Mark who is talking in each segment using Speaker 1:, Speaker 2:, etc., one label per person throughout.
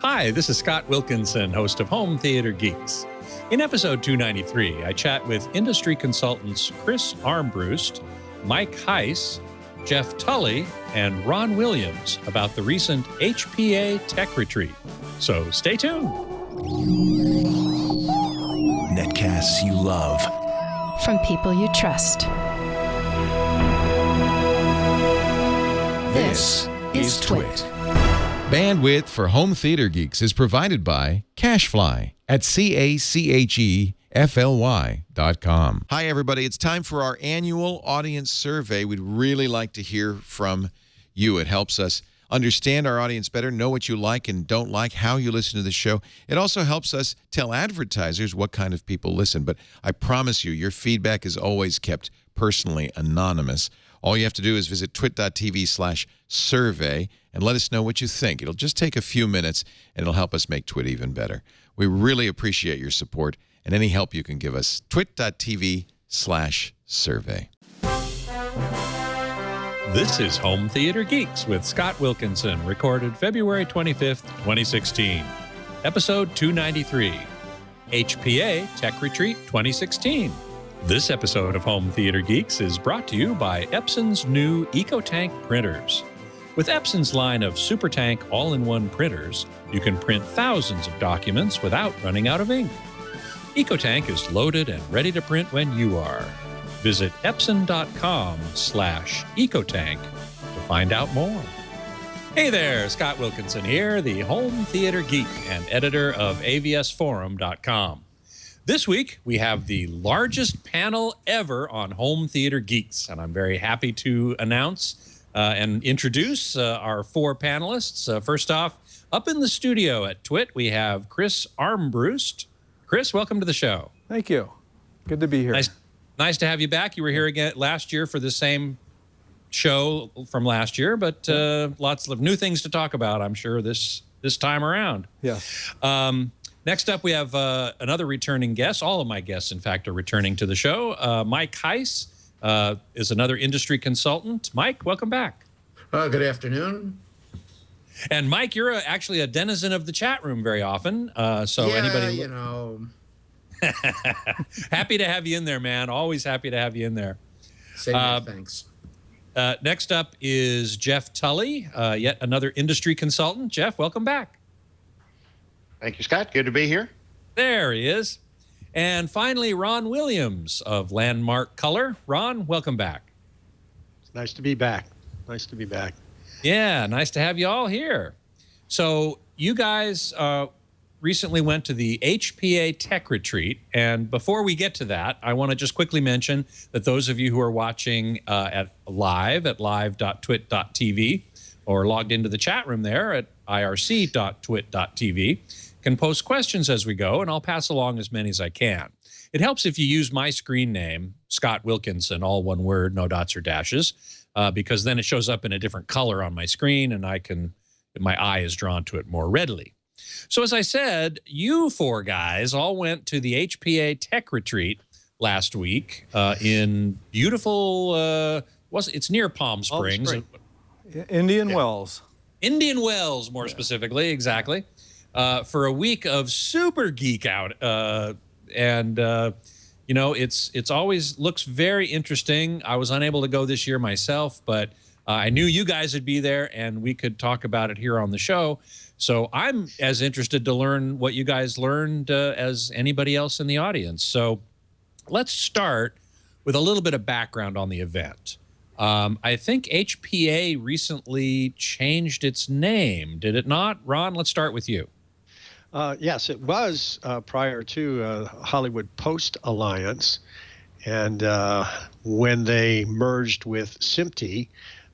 Speaker 1: Hi, this is Scott Wilkinson, host of Home Theater Geeks. In episode 293, I chat with industry consultants Chris Armbruster, Mike Heiss, Jeff Tully, and Ron Williams about the recent HPA Tech Retreat. So stay tuned.
Speaker 2: Netcasts you love.
Speaker 3: From people you trust.
Speaker 2: This is Twit.
Speaker 4: Bandwidth for Home Theater Geeks is provided by CacheFly at CacheFly.com. Hi, everybody. It's time for our annual audience survey. We'd really like to hear from you. It helps us understand our audience better, know what you like and don't like, how you listen to the show. It also helps us tell advertisers what kind of people listen. But I promise you, your feedback is always kept personally anonymous. All you have to do is visit twit.tv/survey and let us know what you think. It'll just take a few minutes, and it'll help us make Twit even better. We really appreciate your support and any help you can give us. twit.tv/survey.
Speaker 1: This is Home Theater Geeks with Scott Wilkinson, recorded February 25th, 2016. Episode 293, HPA Tech Retreat 2016. This episode of Home Theater Geeks is brought to you by Epson's new EcoTank printers. With Epson's line of SuperTank all-in-one printers, you can print thousands of documents without running out of ink. EcoTank is loaded and ready to print when you are. Visit Epson.com/EcoTank to find out more. Hey there, Scott Wilkinson here, the Home Theater Geek and editor of AVSForum.com. This week, we have the largest panel ever on Home Theater Geeks, and I'm very happy to announce and introduce our four panelists. First off, up in the studio at Twit, we have Chris Armbruster. Chris, welcome to the show.
Speaker 5: Thank you. Good to be here.
Speaker 1: Nice to have you back. You were here again last year for the same show from last year, but lots of new things to talk about, I'm sure, this time around.
Speaker 5: Yes.
Speaker 1: Next up, we have another returning guest. All of my guests, in fact, are returning to the show. Mike Heiss is another industry consultant. Mike, welcome back.
Speaker 6: Good afternoon.
Speaker 1: And Mike, you're actually a denizen of the chat room very often. So
Speaker 6: yeah,
Speaker 1: anybody,
Speaker 6: you know.
Speaker 1: Happy to have you in there, man. Always happy to have you in there.
Speaker 6: Same here, thanks.
Speaker 1: Next up is Jeff Tully, yet another industry consultant. Jeff, welcome back.
Speaker 7: Thank you, Scott. Good to be here.
Speaker 1: There he is. And finally, Ron Williams of Landmark Color. Ron, welcome back.
Speaker 7: It's nice to be back. Nice to be back.
Speaker 1: Yeah, nice to have you all here. So you guys recently went to the HPA Tech Retreat. And before we get to that, I want to just quickly mention that those of you who are watching at live.twit.tv or logged into the chat room there at irc.twit.tv can post questions as we go, and I'll pass along as many as I can. It helps if you use my screen name, Scott Wilkinson, all one word, no dots or dashes, because then it shows up in a different color on my screen, and my eye is drawn to it more readily. So as I said, you four guys all went to the HPA Tech Retreat last week in beautiful, it's near Palm Springs.
Speaker 5: Indian Wells.
Speaker 1: Indian Wells, more specifically, exactly. For a week of super geek out, and you know, it's always looks very interesting. I was unable to go this year myself, but I knew you guys would be there, and we could talk about it here on the show. So I'm as interested to learn what you guys learned as anybody else in the audience. So let's start with a little bit of background on the event. I think HPA recently changed its name, did it not? Ron, let's start with you.
Speaker 7: Yes, it was prior to Hollywood Post Alliance. And when they merged with SMPTE,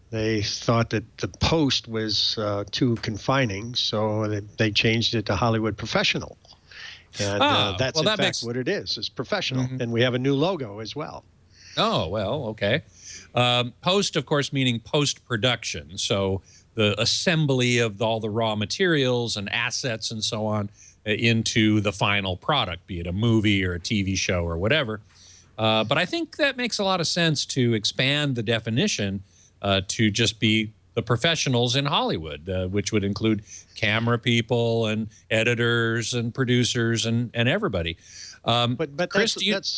Speaker 7: they thought that the Post was too confining, so they changed it to Hollywood Professional. And that's in fact what it is professional. Mm-hmm. And we have a new logo as well.
Speaker 1: Oh, well, okay. Post, of course, meaning post-production. So the assembly of all the raw materials and assets and so on into the final product, be it a movie or a TV show or whatever. But I think that makes a lot of sense to expand the definition to just be the professionals in Hollywood, which would include camera people and editors and producers and everybody.
Speaker 7: But
Speaker 1: Chris,
Speaker 7: that's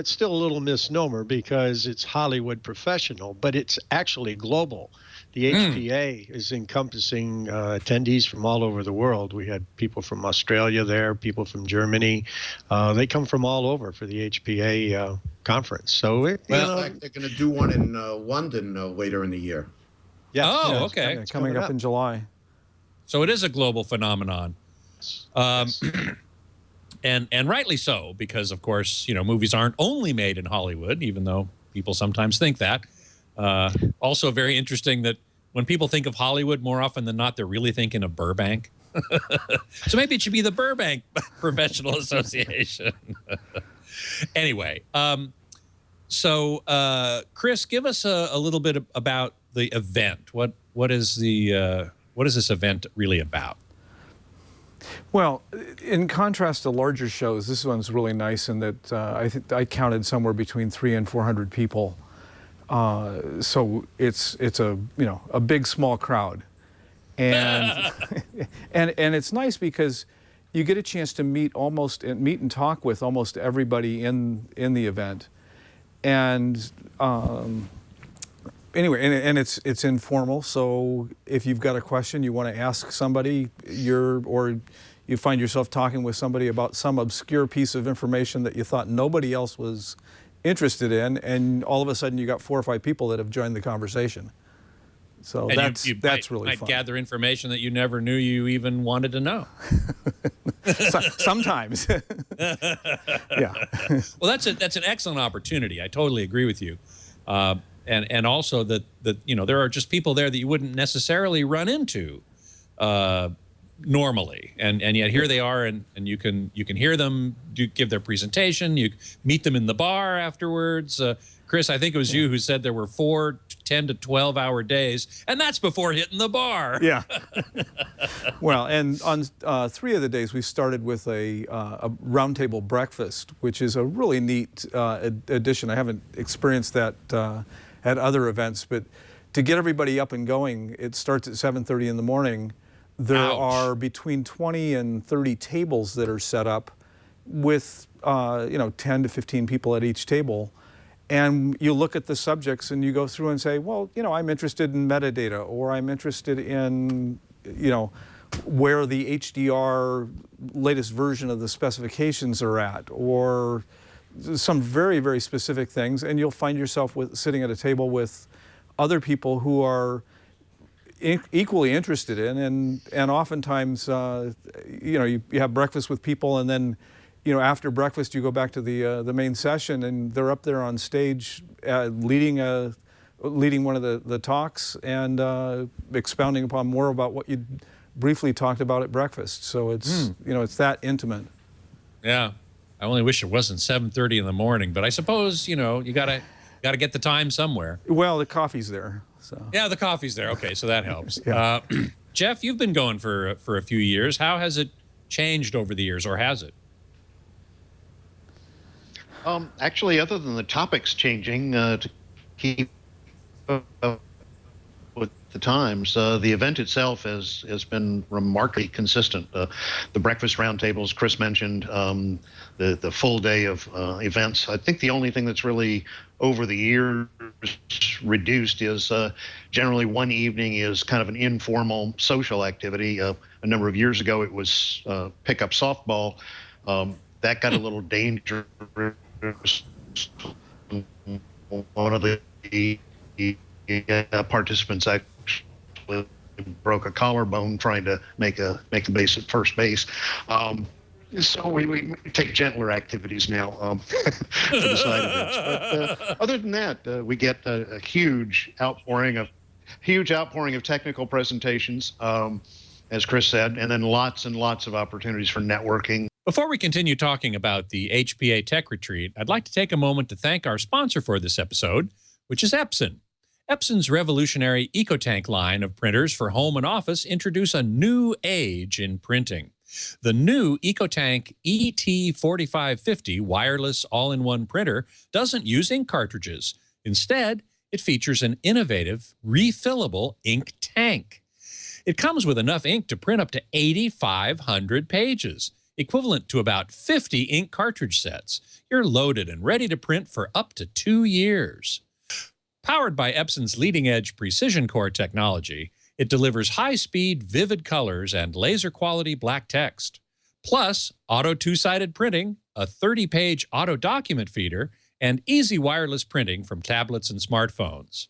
Speaker 7: still a little misnomer because it's Hollywood professional, but it's actually global. The HPA is encompassing attendees from all over the world. We had people from Australia there, people from Germany. They come from all over for the HPA conference. So
Speaker 6: In fact, they're going to do one in London later in the year.
Speaker 7: yes.
Speaker 1: Oh, okay.
Speaker 5: Yeah, coming up in July.
Speaker 1: So it is a global phenomenon. And rightly so, because, of course, movies aren't only made in Hollywood, even though people sometimes think that. Also very interesting that when people think of Hollywood, more often than not, they're really thinking of Burbank. So maybe it should be the Burbank Professional Association. Anyway, so Chris, give us a little bit about the event. What is this event really about?
Speaker 5: Well, in contrast to larger shows, this one's really nice in that I think I counted somewhere between 300 and 400 people. So it's a big small crowd, and and it's nice because you get a chance to meet and talk with almost everybody in the event, and anyway, and it's informal. So if you've got a question you want to ask somebody, or you find yourself talking with somebody about some obscure piece of information that you thought nobody else was interested in, and all of a sudden you got 4 or 5 people that have joined the conversation. So
Speaker 1: and
Speaker 5: that's really
Speaker 1: might
Speaker 5: fun.
Speaker 1: gather information that you never knew you even wanted to know.
Speaker 5: Sometimes. Yeah.
Speaker 1: Well, that's an excellent opportunity. I totally agree with you. And also that there are just people there that you wouldn't necessarily run into normally, and yet here they are, and you can hear them give their presentation. You meet them in the bar afterwards. Chris, I think it was you who said there were 4 10 to 12-hour days, and that's before hitting the bar.
Speaker 5: Yeah. Well, and on 3 of the days we started with a roundtable breakfast, which is a really neat addition. I haven't experienced that at other events, but to get everybody up and going, it starts at 7:30 in the morning. There are between 20 and 30 tables that are set up with 10 to 15 people at each table. And you look at the subjects and you go through and say, well, I'm interested in metadata, or I'm interested in, where the HDR latest version of the specifications are at, or some very, very specific things. And you'll find yourself sitting at a table with other people who are equally interested in, and oftentimes, you have breakfast with people, and then, after breakfast you go back to the main session, and they're up there on stage leading one of the talks and expounding upon more about what you briefly talked about at breakfast. So it's it's that intimate.
Speaker 1: Yeah, I only wish it wasn't 7:30 in the morning, but I suppose you gotta get the time somewhere.
Speaker 5: Well, the coffee's there. So.
Speaker 1: Yeah, the coffee's there. Okay, so that helps.
Speaker 5: Yeah.
Speaker 1: Jeff, you've been going for a few years. How has it changed over the years, or has it?
Speaker 8: Actually, other than the topics changing to keep up with the times, the event itself has been remarkably consistent. The breakfast roundtables Chris mentioned, the full day of events. I think the only thing that's really over the years reduced is generally one evening is kind of an informal social activity. A number of years ago, it was pickup softball. That got a little dangerous. One of the participants actually broke a collarbone trying to make the base at first base. So we take gentler activities now for the side events. But other than that, we get a huge outpouring of technical presentations, as Chris said, and then lots and lots of opportunities for networking.
Speaker 1: Before we continue talking about the HPA Tech Retreat, I'd like to take a moment to thank our sponsor for this episode, which is Epson. Epson's revolutionary EcoTank line of printers for home and office introduce a new age in printing. The new EcoTank ET4550 wireless all-in-one printer doesn't use ink cartridges. Instead, It features an innovative, refillable ink tank. It comes with enough ink to print up to 8,500 pages, equivalent to about 50 ink cartridge sets. You're loaded and ready to print for up to 2 years. Powered by Epson's leading-edge precision core technology, it delivers high-speed, vivid colors and laser-quality black text. Plus, auto two-sided printing, a 30-page auto document feeder, and easy wireless printing from tablets and smartphones.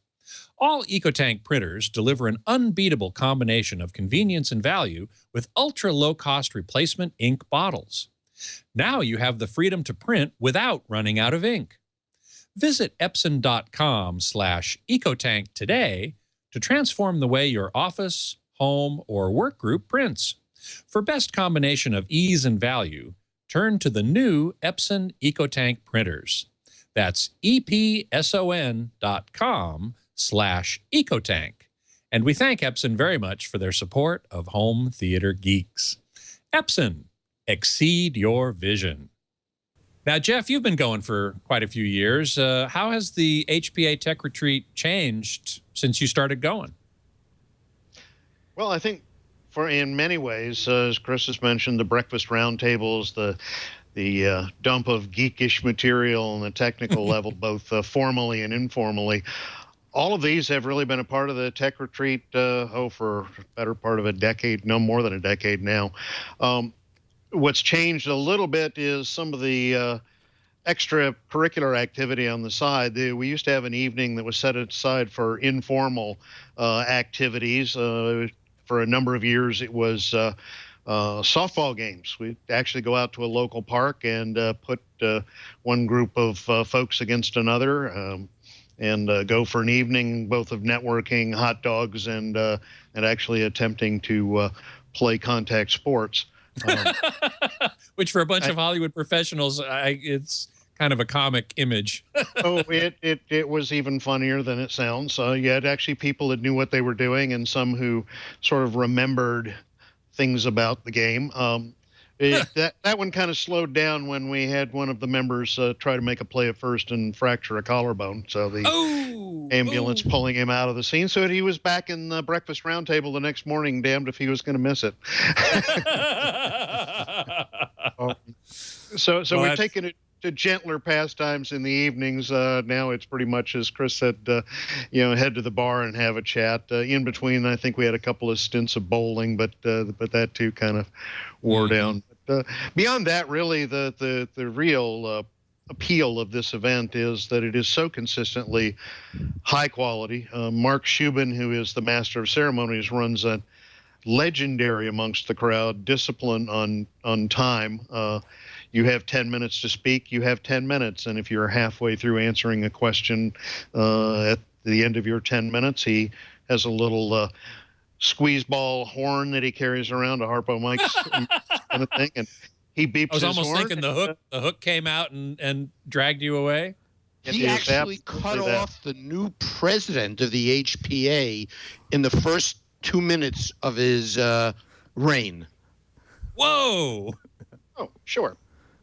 Speaker 1: All EcoTank printers deliver an unbeatable combination of convenience and value with ultra-low-cost replacement ink bottles. Now you have the freedom to print without running out of ink. Visit Epson.com/EcoTank today to transform the way your office, home, or work group prints. For best combination of ease and value, turn to the new Epson EcoTank printers. That's epson.com/EcoTank. And we thank Epson very much for their support of Home Theater Geeks. Epson, exceed your vision. Now, Jeff, you've been going for quite a few years. How has the HPA Tech Retreat changed since you started going?
Speaker 8: Well, I think in many ways, as Chris has mentioned, the breakfast roundtables, the dump of geekish material on the technical level, both formally and informally. All of these have really been a part of the Tech Retreat, for a better part of a decade, no more than a decade now. What's changed a little bit is some of the extracurricular activity on the side. We used to have an evening that was set aside for informal activities. For a number of years, it was softball games. We'd actually go out to a local park and put one group of folks against another and go for an evening both of networking, hot dogs, and actually attempting to play contact sports.
Speaker 1: Which for a bunch of Hollywood professionals, it's kind of a comic image.
Speaker 8: Oh, it was even funnier than it sounds. You had actually people that knew what they were doing and some who sort of remembered things about the game. That one kind of slowed down when we had one of the members try to make a play at first and fracture a collarbone. So the ambulance pulling him out of the scene. So he was back in the breakfast roundtable the next morning, damned if he was going to miss it. So we've taken it to gentler pastimes in the evenings. Now it's pretty much, as Chris said, head to the bar and have a chat. In between, I think we had a couple of stints of bowling, but that too kind of wore down. But beyond that, really, the real appeal of this event is that it is so consistently high quality. Mark Shubin, who is the master of ceremonies, runs a legendary amongst the crowd discipline on time. You have 10 minutes to speak, you have 10 minutes. And if you're halfway through answering a question at the end of your 10 minutes, he has a little squeeze ball horn that he carries around, a Harpo mic kind of thing. And he beeps his horn.
Speaker 1: I was almost thinking the hook came out and dragged you away.
Speaker 9: He actually cut off the new president of the HPA in the first 2 minutes of his reign.
Speaker 1: Whoa!
Speaker 8: Oh, sure.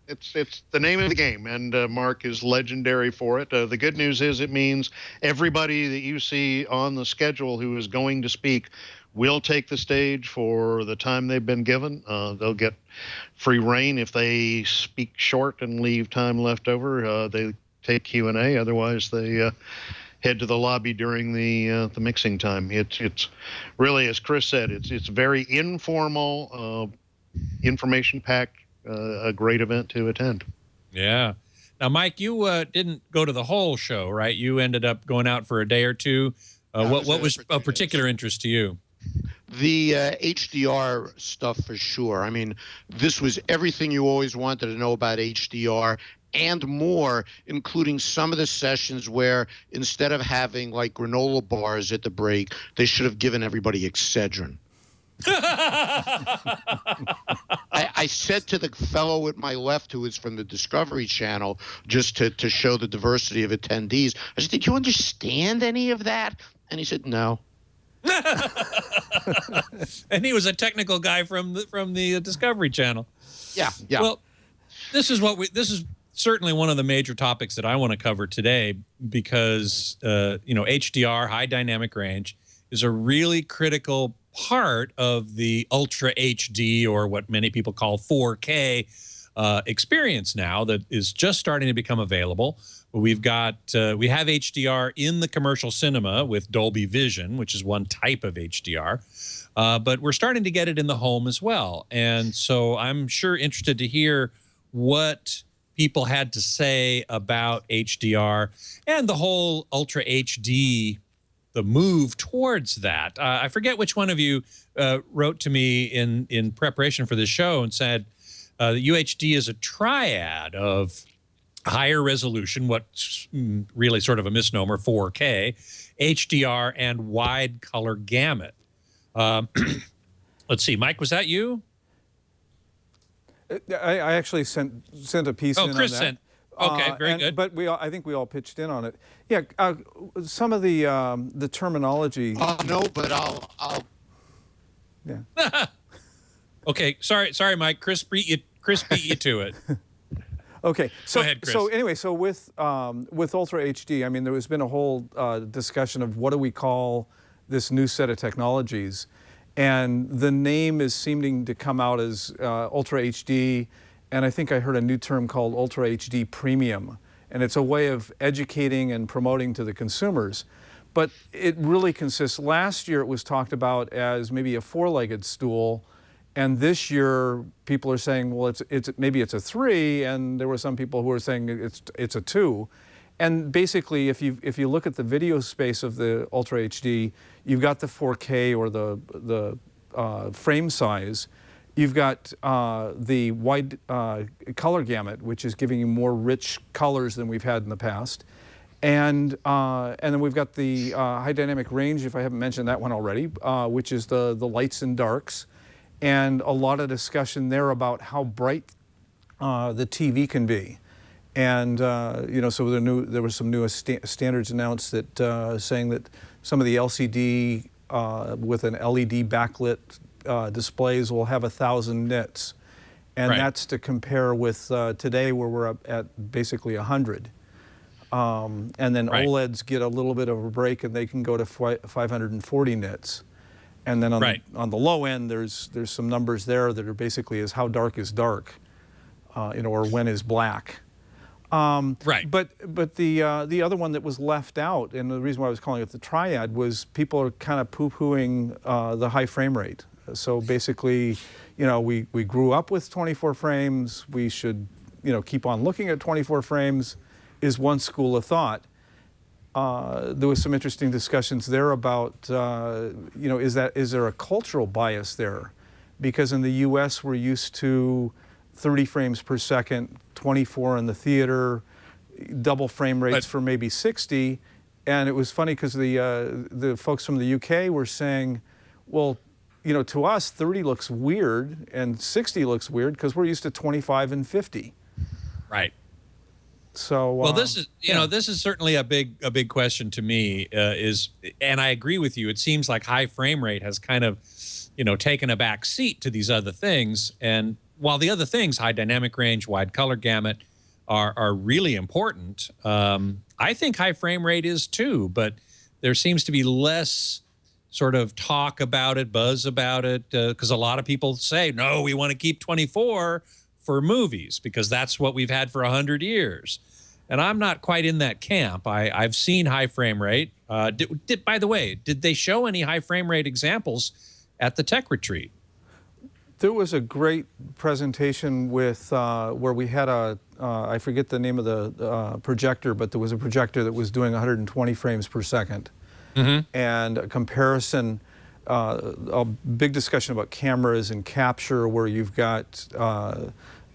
Speaker 8: It's the name of the game, and Mark is legendary for it. The good news is it means everybody that you see on the schedule who is going to speak will take the stage for the time they've been given. They'll get free reign. If they speak short and leave time left over, they take Q&A. Otherwise, they head to the lobby during the mixing time. It's really, as Chris said, it's very informal, information-packed, a great event to attend.
Speaker 1: Yeah. Now, Mike, you didn't go to the whole show, right? You ended up going out for a day or two. What was of particular interest to you?
Speaker 9: The HDR stuff for sure. I mean, this was everything you always wanted to know about HDR and more, including some of the sessions where instead of having like granola bars at the break, they should have given everybody Excedrin. I said to the fellow at my left, who is from the Discovery Channel, just to show the diversity of attendees, I said, did you understand any of that? And he said, no.
Speaker 1: And he was a technical guy from the Discovery Channel.
Speaker 9: Yeah.
Speaker 1: Well, this is certainly one of the major topics that I want to cover today because, HDR, high dynamic range, is a really critical part of the Ultra HD, or what many people call 4K experience now, that is just starting to become available. We have HDR in the commercial cinema with Dolby Vision, which is one type of HDR, but we're starting to get it in the home as well. And so I'm sure interested to hear what people had to say about HDR and the whole Ultra HD, the move towards that. I forget which one of you wrote to me in preparation for this show and said that UHD is a triad of higher resolution, what's really sort of a misnomer, 4K, HDR, and wide color gamut. Let's see, Mike, was that you?
Speaker 5: I actually sent a piece in
Speaker 1: Chris
Speaker 5: on that.
Speaker 1: sent. Okay, very good.
Speaker 5: But I think we all pitched in on it. Yeah, some of the terminology.
Speaker 9: No, but I'll.
Speaker 5: Yeah.
Speaker 1: Okay, sorry, Mike. Chris beat you to it.
Speaker 5: Okay, so
Speaker 1: Go ahead, Chris.
Speaker 5: so anyway, so with Ultra HD, I mean, there has been a whole discussion of what do we call this new set of technologies, and the name is seeming to come out as Ultra HD, and I think I heard a new term called Ultra HD Premium, and it's a way of educating and promoting to the consumers. But it really consists. Last year, it was talked about as maybe a four-legged stool. And this year, people are saying, well, maybe it's a 3, and there were some people who were saying it's a 2. And basically, if you look at the video space of the Ultra HD, you've got the 4K or the frame size. You've got the wide color gamut, which is giving you more rich colors than we've had in the past. And then we've got the high dynamic range, if I haven't mentioned that one already, which is the lights and darks. And a lot of discussion there about how bright the TV can be. And, so there were some newest standards announced that saying that some of the LCD with an LED backlit displays will have 1,000 nits. And that's to compare with today where we're up at basically 100. And then OLEDs get a little bit of a break and they can go to 540 nits. And then on the low end, there's some numbers there that are basically is how dark is dark, or when is black. But the other one that was left out, and the reason why I was calling it the triad, was people are kind of poo-pooing the high frame rate. So basically, we grew up with 24 frames. We should, keep on looking at 24 frames, is one school of thought. There was some interesting discussions there about, is there a cultural bias there? Because in the U.S. we're used to 30 frames per second, 24 in the theater, double frame rates for maybe 60. And it was funny because the folks from the UK were saying, well, to us 30 looks weird and 60 looks weird because we're used to 25 and 50.
Speaker 1: Right.
Speaker 5: So
Speaker 1: well, this is this is certainly a big question to me. And I agree with you. It seems like high frame rate has kind of, taken a back seat to these other things. And while the other things, high dynamic range, wide color gamut, are really important, I think high frame rate is too. But there seems to be less sort of talk about it, buzz about it, because a lot of people say, no, we want to keep 24 for movies because that's what we've had for 100 years. And I'm not quite in that camp. I've seen high frame rate. By the way, did they show any high frame rate examples at the tech retreat?
Speaker 5: There was a great presentation with where we had I forget the name of the projector, but there was a projector that was doing 120 frames per second. And a comparison, a big discussion about cameras and capture where you've got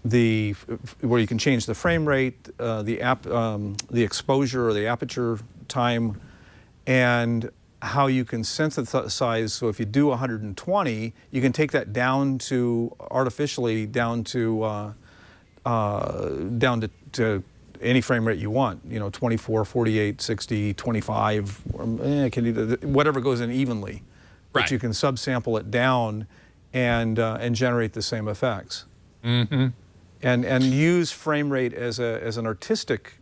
Speaker 5: where you can change the frame rate, the exposure or the aperture time, and how you can sensitize. So if you do 120, you can take that down to artificially down to any frame rate you want. 24, 48, 60, 25, whatever goes in evenly. But you can subsample it down and generate the same effects. and use frame rate as an artistic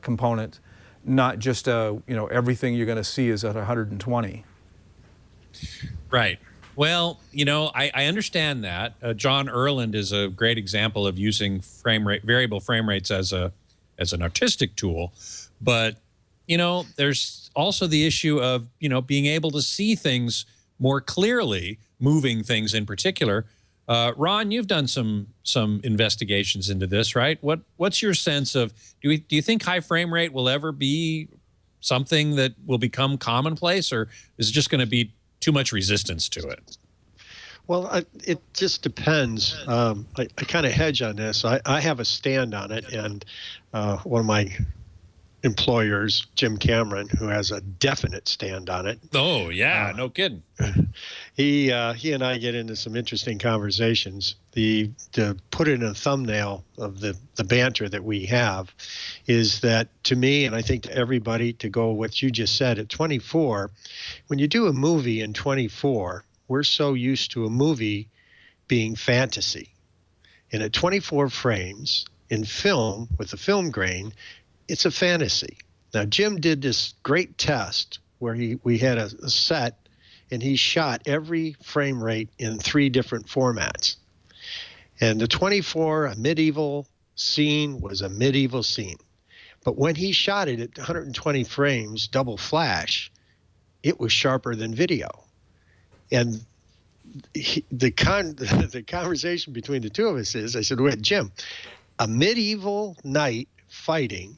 Speaker 5: component, not just everything you're going to see is at 120.
Speaker 1: Right. Well, I understand that. John Erland is a great example of using variable frame rates as an artistic tool, but there's also the issue of being able to see things more clearly, moving things in particular. Ron, you've done some investigations into this, right? What's your sense of do you think high frame rate will ever be something that will become commonplace, or is it just going to be too much resistance to it?
Speaker 7: Well, it just depends. I kind of hedge on this. I have a stand on it, and one of my employers, Jim Cameron, who has a definite stand on it.
Speaker 1: Oh, yeah, no kidding.
Speaker 7: He and I get into some interesting conversations. To put it in a thumbnail of the banter that we have is that, to me, and I think to everybody, to go what you just said, at 24, when you do a movie in 24, we're so used to a movie being fantasy. And at 24 frames in film, with the film grain, it's a fantasy. Now, Jim did this great test where we had a set, and he shot every frame rate in 3 different formats. And the 24, a medieval scene, was a medieval scene. But when he shot it at 120 frames, double flash, it was sharper than video. And the conversation between the two of us is, I said, wait, Jim, a medieval knight fighting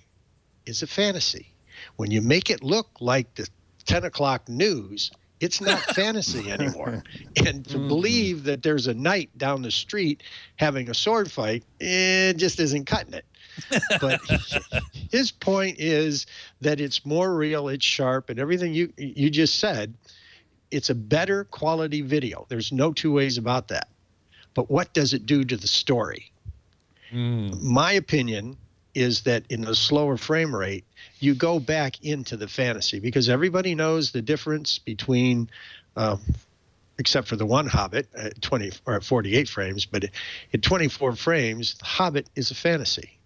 Speaker 7: is a fantasy. When you make it look like the 10 o'clock news, it's not fantasy anymore. And to believe that there's a knight down the street having a sword fight, it just isn't cutting it. But his point is that it's more real, it's sharp, and everything you just said, it's a better quality video. There's no two ways about that. But what does it do to the story? My opinion is that in the slower frame rate, you go back into the fantasy, because everybody knows the difference between, except for the one Hobbit at 20 or at 48 frames, but at 24 frames, the Hobbit is a fantasy,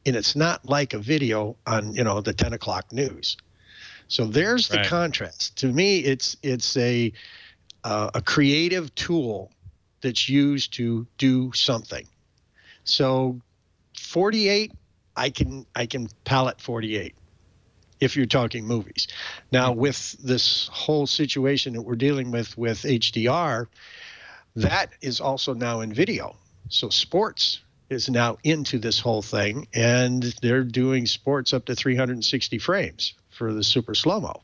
Speaker 7: and it's not like a video on the 10 o'clock news. So there's the contrast. To me, it's a creative tool that's used to do something. So 48. I can palette 48 if you're talking movies. Now, with this whole situation that we're dealing with HDR, that is also now in video. So sports is now into this whole thing, and they're doing sports up to 360 frames for the super slow-mo.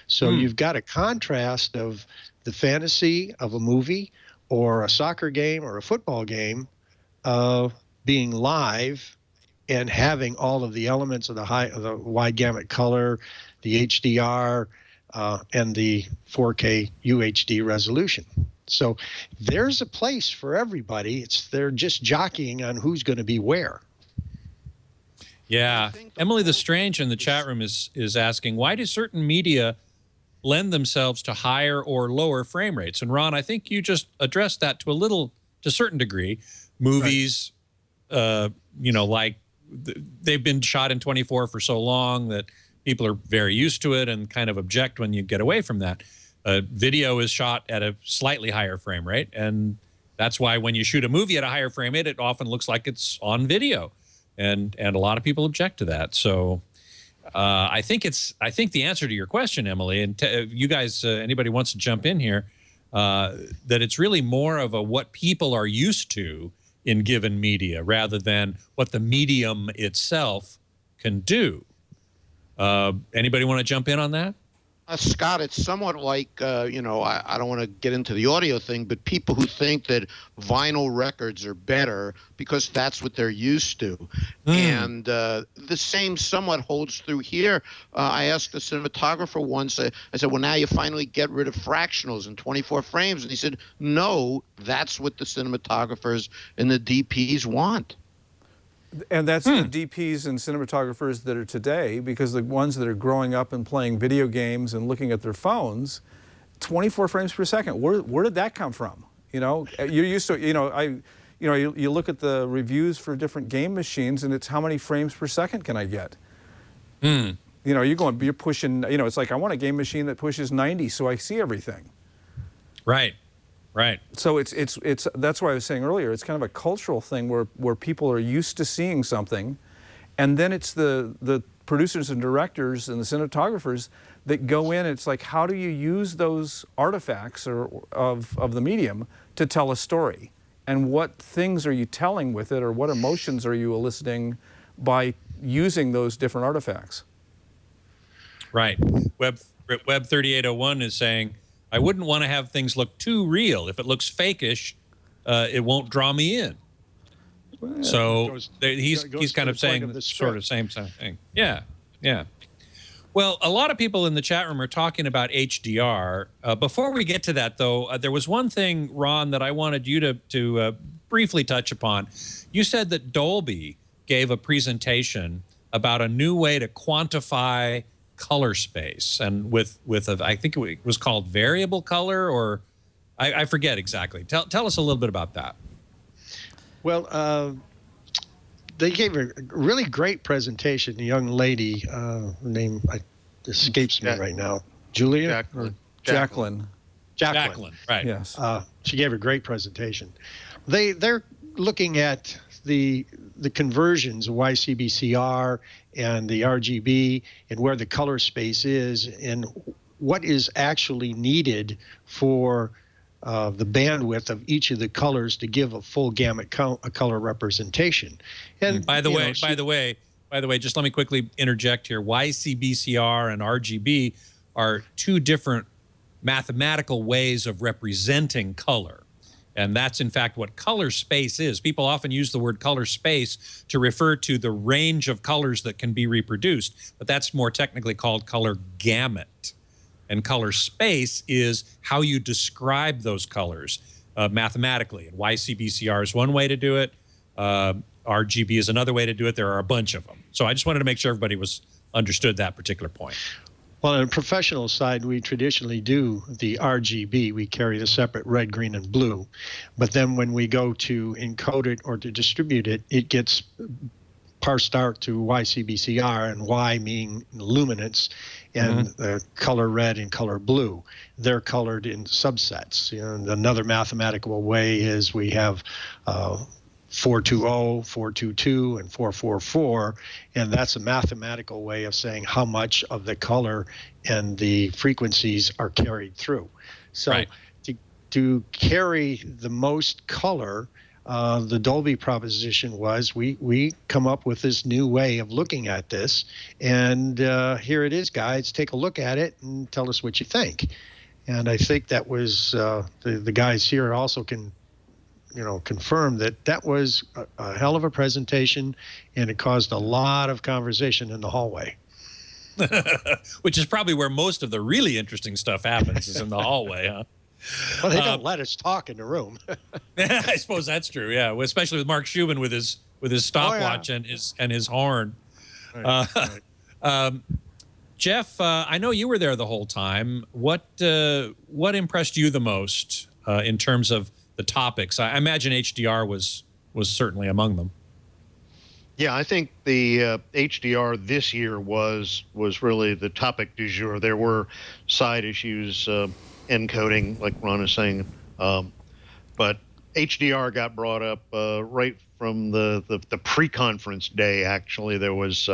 Speaker 7: So you've got a contrast of the fantasy of a movie or a soccer game or a football game being live and having all of the elements of the wide gamut color, the HDR, and the 4K UHD resolution. So there's a place for everybody. They're just jockeying on who's going to be where.
Speaker 1: Yeah. Emily the Strange in the chat room is asking, why do certain media lend themselves to higher or lower frame rates? And Ron, I think you just addressed that to a certain degree. Movies, like they've been shot in 24 for so long that people are very used to it and kind of object when you get away from that. Video is shot at a slightly higher frame rate, and that's why when you shoot a movie at a higher frame rate, it often looks like it's on video, and a lot of people object to that. So I think the answer to your question, Emily, and you guys, anybody wants to jump in here, that it's really more of a what people are used to in given media rather than what the medium itself can do. Anybody want to jump in on that?
Speaker 9: Scott, it's somewhat like, I don't want to get into the audio thing, but people who think that vinyl records are better because that's what they're used to. And the same somewhat holds through here. I asked the cinematographer once, I said, well, now you finally get rid of fractionals in 24 frames. And he said, no, that's what the cinematographers and the DPs want.
Speaker 5: And that's the DPs and cinematographers that are today, because the ones that are growing up and playing video games and looking at their phones, 24 frames per second, where did that come from? You're used to, you know, you look at the reviews for different game machines, and it's how many frames per second can I get? You know, you're pushing, you know, it's like I want a game machine that pushes 90 so I see everything.
Speaker 1: Right. Right.
Speaker 5: So it's that's why I was saying earlier, it's kind of a cultural thing where people are used to seeing something, and then it's the producers and directors and the cinematographers that go in. It's like, how do you use those artifacts of the medium to tell a story? And what things are you telling with it, or what emotions are you eliciting by using those different artifacts?
Speaker 1: Right. Web 3801 is saying, I wouldn't want to have things look too real. If it looks fakish, it won't draw me in.
Speaker 5: Well,
Speaker 1: so he's kind of saying the sort of same thing. Yeah, yeah. Well, a lot of people in the chat room are talking about HDR. Before we get to that, though, there was one thing, Ron, that I wanted you to briefly touch upon. You said that Dolby gave a presentation about a new way to quantify color space, and with I think it was called variable color, or I forget exactly. Tell us a little bit about that.
Speaker 7: Well, they gave a really great presentation. A young lady, her name escapes me right now. Julia?
Speaker 5: Jacqueline.
Speaker 7: Jacqueline,
Speaker 1: right.
Speaker 5: Yes.
Speaker 7: She gave a great presentation. They're looking at the conversions of YCBCR and the RGB and where the color space is and what is actually needed for the bandwidth of each of the colors to give a full gamut color representation. And
Speaker 1: by the way, just let me quickly interject here. YCBCR and RGB are two different mathematical ways of representing color. And that's, in fact, what color space is. People often use the word color space to refer to the range of colors that can be reproduced, but that's more technically called color gamut. And color space is how you describe those colors mathematically. And YCBCR is one way to do it. RGB is another way to do it. There are a bunch of them. So I just wanted to make sure everybody understood that particular point.
Speaker 7: Well, on the professional side, we traditionally do the RGB. We carry the separate red, green, and blue. But then when we go to encode it or to distribute it, it gets parsed out to YCBCR, and Y meaning luminance, and the color red and color blue. They're colored in subsets. You know, and another mathematical way is we have 420, 422, and 444, and that's a mathematical way of saying how much of the color and the frequencies are carried through. So to carry the most color, the Dolby proposition was we come up with this new way of looking at this, and here it is, guys. Take a look at it and tell us what you think. And I think that was the guys here also can confirm that was a hell of a presentation, and it caused a lot of conversation in the hallway.
Speaker 1: Which is probably where most of the really interesting stuff happens, is in the hallway, huh?
Speaker 7: Well, they don't let us talk in the room.
Speaker 1: I suppose that's true. Yeah, especially with Mark Shubin with his stopwatch and his horn.
Speaker 7: Right.
Speaker 1: Jeff, I know you were there the whole time. What impressed you the most in terms of the topics? I imagine HDR was certainly among them.
Speaker 8: Yeah, I think the HDR this year was really the topic du jour. There were side issues, encoding, like Ron is saying, but HDR got brought up right from the pre-conference day. Actually, there was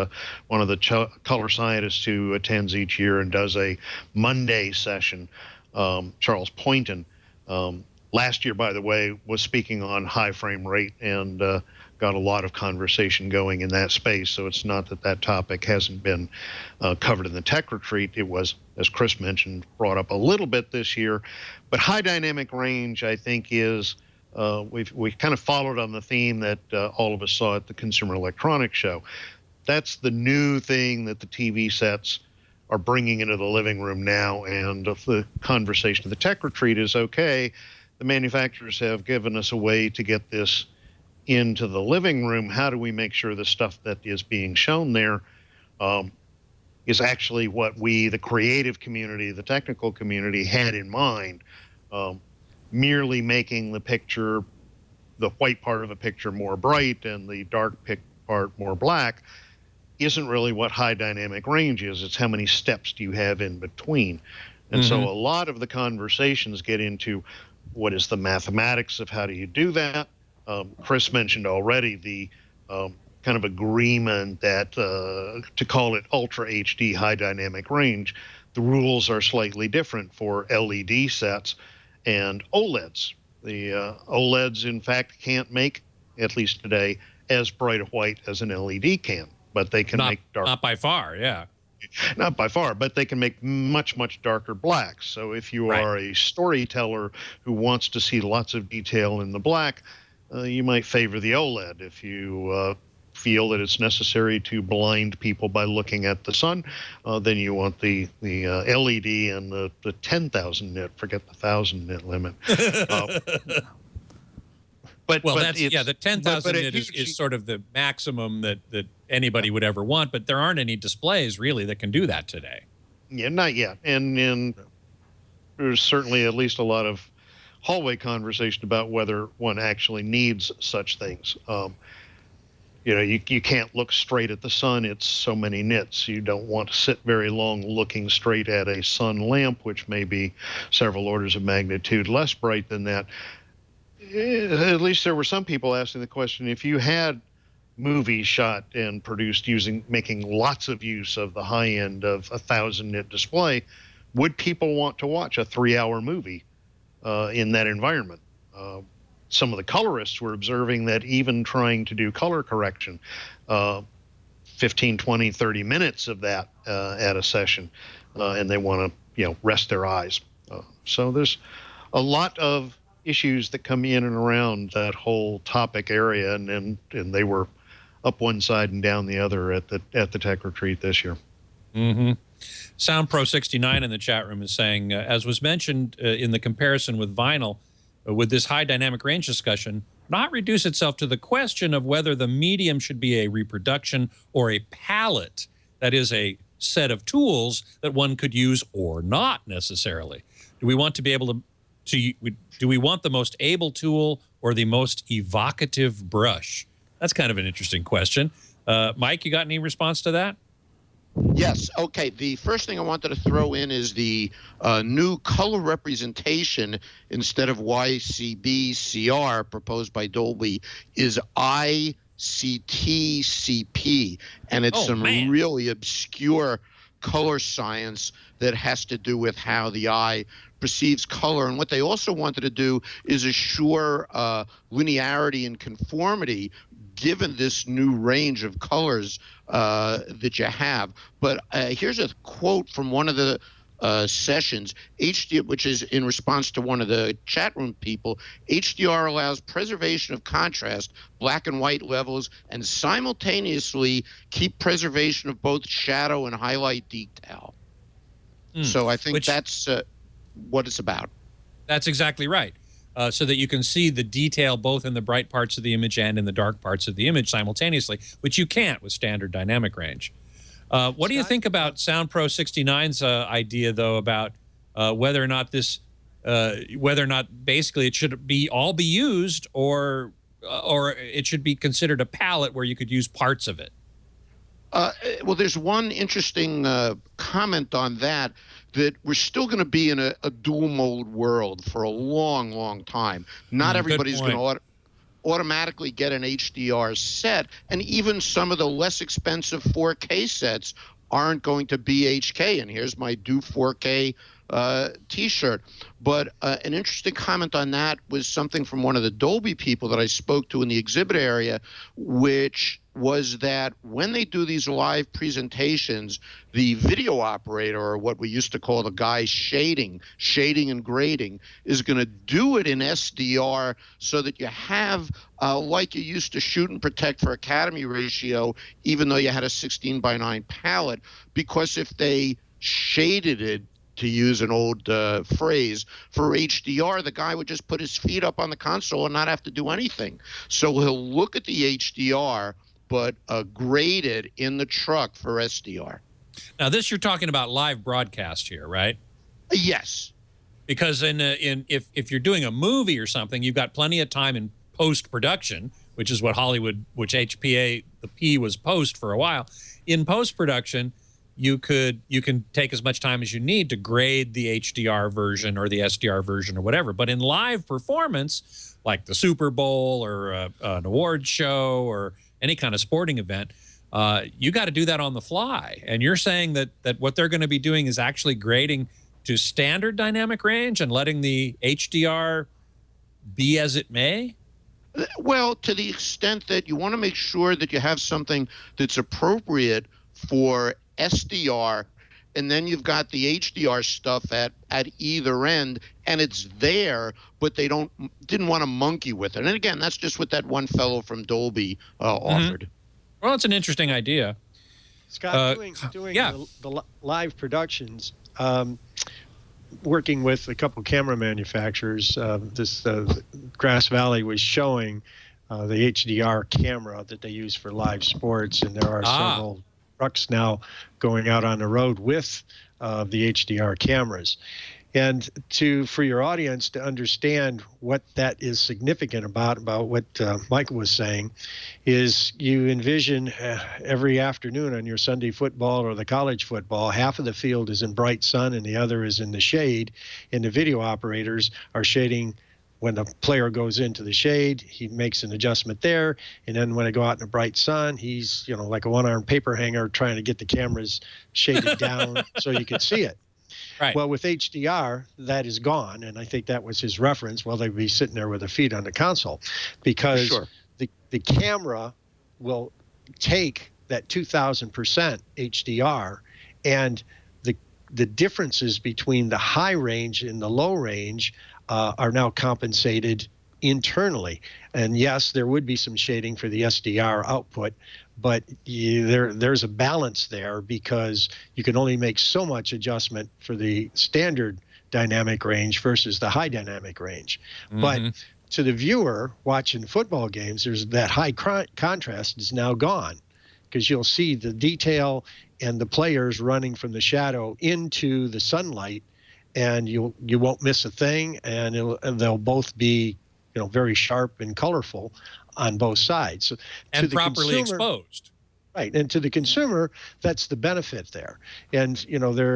Speaker 8: one of the color scientists who attends each year and does a Monday session, Charles Poynton. Last year, by the way, was speaking on high frame rate and got a lot of conversation going in that space. So it's not that topic hasn't been covered in the tech retreat. It was, as Chris mentioned, brought up a little bit this year. But high dynamic range, I think, is we've kind of followed on the theme that all of us saw at the Consumer Electronics Show. That's the new thing that the TV sets are bringing into the living room now. And the conversation of the tech retreat is, okay, the manufacturers have given us a way to get this into the living room. How do we make sure the stuff that is being shown there is actually what we, the creative community, the technical community, had in mind? Merely making the picture the white part of a picture more bright and the dark part more black isn't really what high dynamic range is. It's how many steps do you have in between. And so a lot of the conversations get into what is the mathematics of how do you do that. Chris mentioned already the kind of agreement that to call it Ultra HD high dynamic range, the rules are slightly different for LED sets and OLEDs. The OLEDs, in fact, can't make, at least today, as bright a white as an LED can, but they can make dark.
Speaker 1: Not by far, yeah.
Speaker 8: Not by far, but they can make much, much darker blacks. So if you are a storyteller who wants to see lots of detail in the black, you might favor the OLED. If you feel that it's necessary to blind people by looking at the sun, then you want the LED and the 10,000 nit, forget the 1,000 nit limit.
Speaker 1: But the 10,000 nit is sort of the maximum that anybody would ever want, but there aren't any displays really that can do that today.
Speaker 8: Yeah, not yet. And there's certainly at least a lot of hallway conversation about whether one actually needs such things. You know, you can't look straight at the sun. It's so many nits. You don't want to sit very long looking straight at a sun lamp, which may be several orders of magnitude less bright than that. At least there were some people asking the question, if you had movies shot and produced making lots of use of the high end of 1,000 nit display, would people want to watch a 3-hour movie in that environment? Some of the colorists were observing that even trying to do color correction, 15, 20, 30 minutes of that at a session, and they want to, rest their eyes. So there's a lot of issues that come in and around that whole topic area, and they were up one side and down the other at the tech retreat this year.
Speaker 1: Sound Pro 69 in the chat room is saying, as was mentioned in the comparison with vinyl, would this high dynamic range discussion not reduce itself to the question of whether the medium should be a reproduction or a palette, that is, a set of tools that one could use or not necessarily? Do we want to be able to do we want the most able tool or the most evocative brush? That's kind of an interesting question. Mike, you got any response to that?
Speaker 9: Yes. Okay. The first thing I wanted to throw in is the new color representation instead of YCB-CR proposed by Dolby is ICT-CP, and it's really obscure color science that has to do with how the eye perceives color. And what they also wanted to do is assure linearity and conformity given this new range of colors that you have. But here's a quote from one of the sessions, which is in response to one of the chat room people. HDR allows preservation of contrast, black and white levels, and simultaneously keep preservation of both shadow and highlight detail. So I think that's what it's about.
Speaker 1: That's exactly right. So that you can see the detail both in the bright parts of the image and in the dark parts of the image simultaneously, which you can't with standard dynamic range. What do you think about Sound Pro 69's idea, though, about whether or not basically it should all be used, or it should be considered a palette where you could use parts of it?
Speaker 9: Well, there's one interesting comment on that we're still going to be in a dual mode world for a long, long time. Not everybody's going to automatically get an HDR set, and even some of the less expensive 4K sets aren't going to be HK. And here's my Do 4K t-shirt. But an interesting comment on that was something from one of the Dolby people that I spoke to in the exhibit area, which was that when they do these live presentations, the video operator, or what we used to call the guy shading and grading, is going to do it in SDR so that you have, like you used to shoot and protect for Academy ratio, even though you had a 16:9 palette, because if they shaded it, to use an old phrase, for HDR, the guy would just put his feet up on the console and not have to do anything. So he'll look at the HDR, but grade it in the truck for SDR.
Speaker 1: Now, this you're talking about live broadcast here, right?
Speaker 9: Yes.
Speaker 1: Because if you're doing a movie or something, you've got plenty of time in post-production, which is what Hollywood, which HPA, the P was post for a while. In post-production, you can take as much time as you need to grade the HDR version or the SDR version or whatever. But in live performance, like the Super Bowl or an awards show or any kind of sporting event, you got to do that on the fly. And you're saying that what they're going to be doing is actually grading to standard dynamic range and letting the HDR be as it may?
Speaker 9: Well, to the extent that you want to make sure that you have something that's appropriate for SDR, and then you've got the HDR stuff at either end, and it's there, but they didn't want to monkey with it. And again, that's just what that one fellow from Dolby offered.
Speaker 1: Well, it's an interesting idea.
Speaker 7: Scott, doing the live productions, working with a couple camera manufacturers, Grass Valley was showing the HDR camera that they use for live sports, and there are several trucks now going out on the road with the HDR cameras. And for your audience to understand what that is significant about what Michael was saying, is you envision every afternoon on your Sunday football or the college football, half of the field is in bright sun and the other is in the shade, and the video operators are shading. When the player goes into the shade, he makes an adjustment there. And then when I go out in the bright sun, he's, like a one-armed paper hanger trying to get the cameras shaded down so you can see it.
Speaker 1: Right.
Speaker 7: Well, with HDR, that is gone. And I think that was his reference. Well, they'd be sitting there with their feet on the console, because the camera will take that 2000% HDR, and the differences between the high range and the low range are now compensated internally. And yes, there would be some shading for the SDR output, but there's a balance there, because you can only make so much adjustment for the standard dynamic range versus the high dynamic range. But to the viewer watching football games, there's that high contrast is now gone, because you'll see the detail and the players running from the shadow into the sunlight, and you won't miss a thing, and they'll both be very sharp and colorful on both sides. So,
Speaker 1: and properly exposed.
Speaker 7: Right, and to the consumer, that's the benefit there. And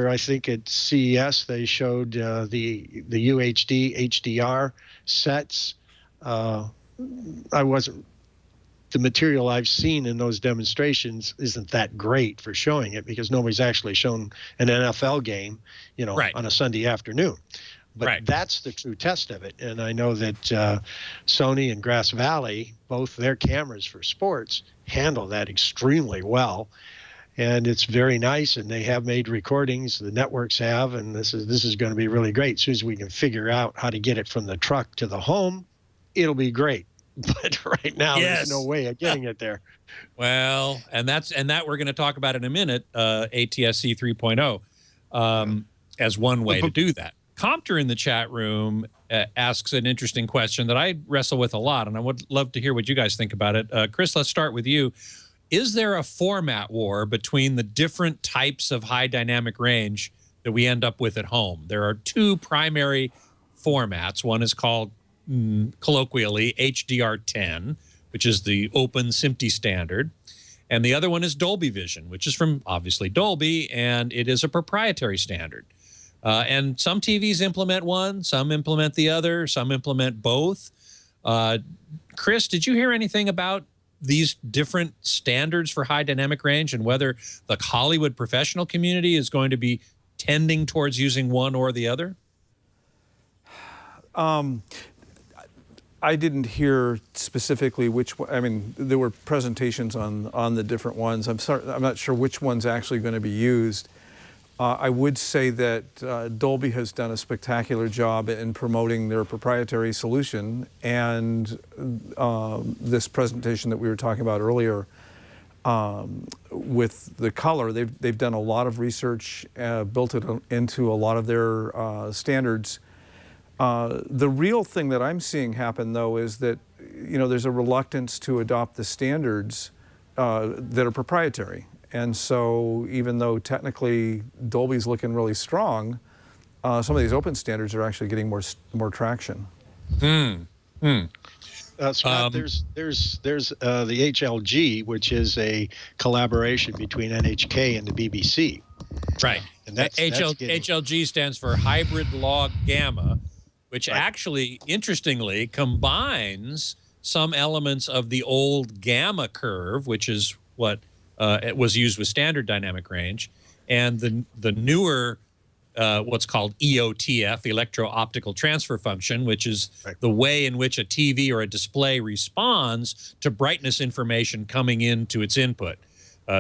Speaker 7: I think at CES they showed the UHD HDR sets. The material I've seen in those demonstrations isn't that great for showing it, because nobody's actually shown an NFL game, on a Sunday afternoon. But that's the true test of it. And I know that Sony and Grass Valley, both their cameras for sports, handle that extremely well. And it's very nice, and they have made recordings, the networks have, and this is going to be really great. As soon as we can figure out how to get it from the truck to the home, it'll be great. But right now, there's no way of getting it there.
Speaker 1: Well, and that we're going to talk about in a minute, ATSC 3.0, as one way to do that. Compter in the chat room asks an interesting question that I wrestle with a lot, and I would love to hear what you guys think about it. Chris, let's start with you. Is there a format war between the different types of high dynamic range that we end up with at home? There are two primary formats. One is called colloquially HDR10, which is the open SMPTE standard, and the other one is Dolby Vision, which is from obviously Dolby, and it is a proprietary standard. And some TVs implement one, some implement the other, some implement both. Chris, did you hear anything about these different standards for high dynamic range, and whether the Hollywood professional community is going to be tending towards using one or the other?
Speaker 5: I didn't hear specifically which one. I mean, there were presentations on the different ones. I'm not sure which one's actually going to be used. I would say that Dolby has done a spectacular job in promoting their proprietary solution, and this presentation that we were talking about earlier with the color, they've done a lot of research, built it into a lot of their standards. The real thing that I'm seeing happen, though, is that there's a reluctance to adopt the standards that are proprietary. And so even though technically Dolby's looking really strong, some of these open standards are actually getting more traction.
Speaker 7: Scott, there's the HLG, which is a collaboration between NHK and the BBC.
Speaker 1: Right.
Speaker 7: And that's
Speaker 1: HLG stands for hybrid log gamma, which actually, interestingly, combines some elements of the old gamma curve, which is what it was used with standard dynamic range, and the newer what's called EOTF, electro-optical transfer function, which is the way in which a TV or a display responds to brightness information coming into its input.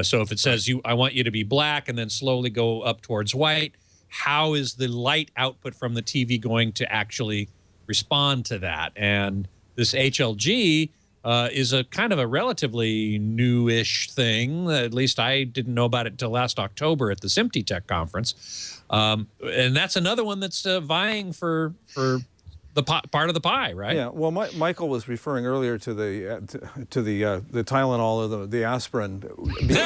Speaker 1: So if it says, I want you to be black and then slowly go up towards white, how is the light output from the TV going to actually respond to that? And this HLG is a kind of a relatively newish thing. At least I didn't know about it until last October at the SMPTE Tech conference. And that's another one that's vying for the part of the pie, right?
Speaker 5: Yeah. Well, Michael was referring earlier to the Tylenol or the aspirin. Because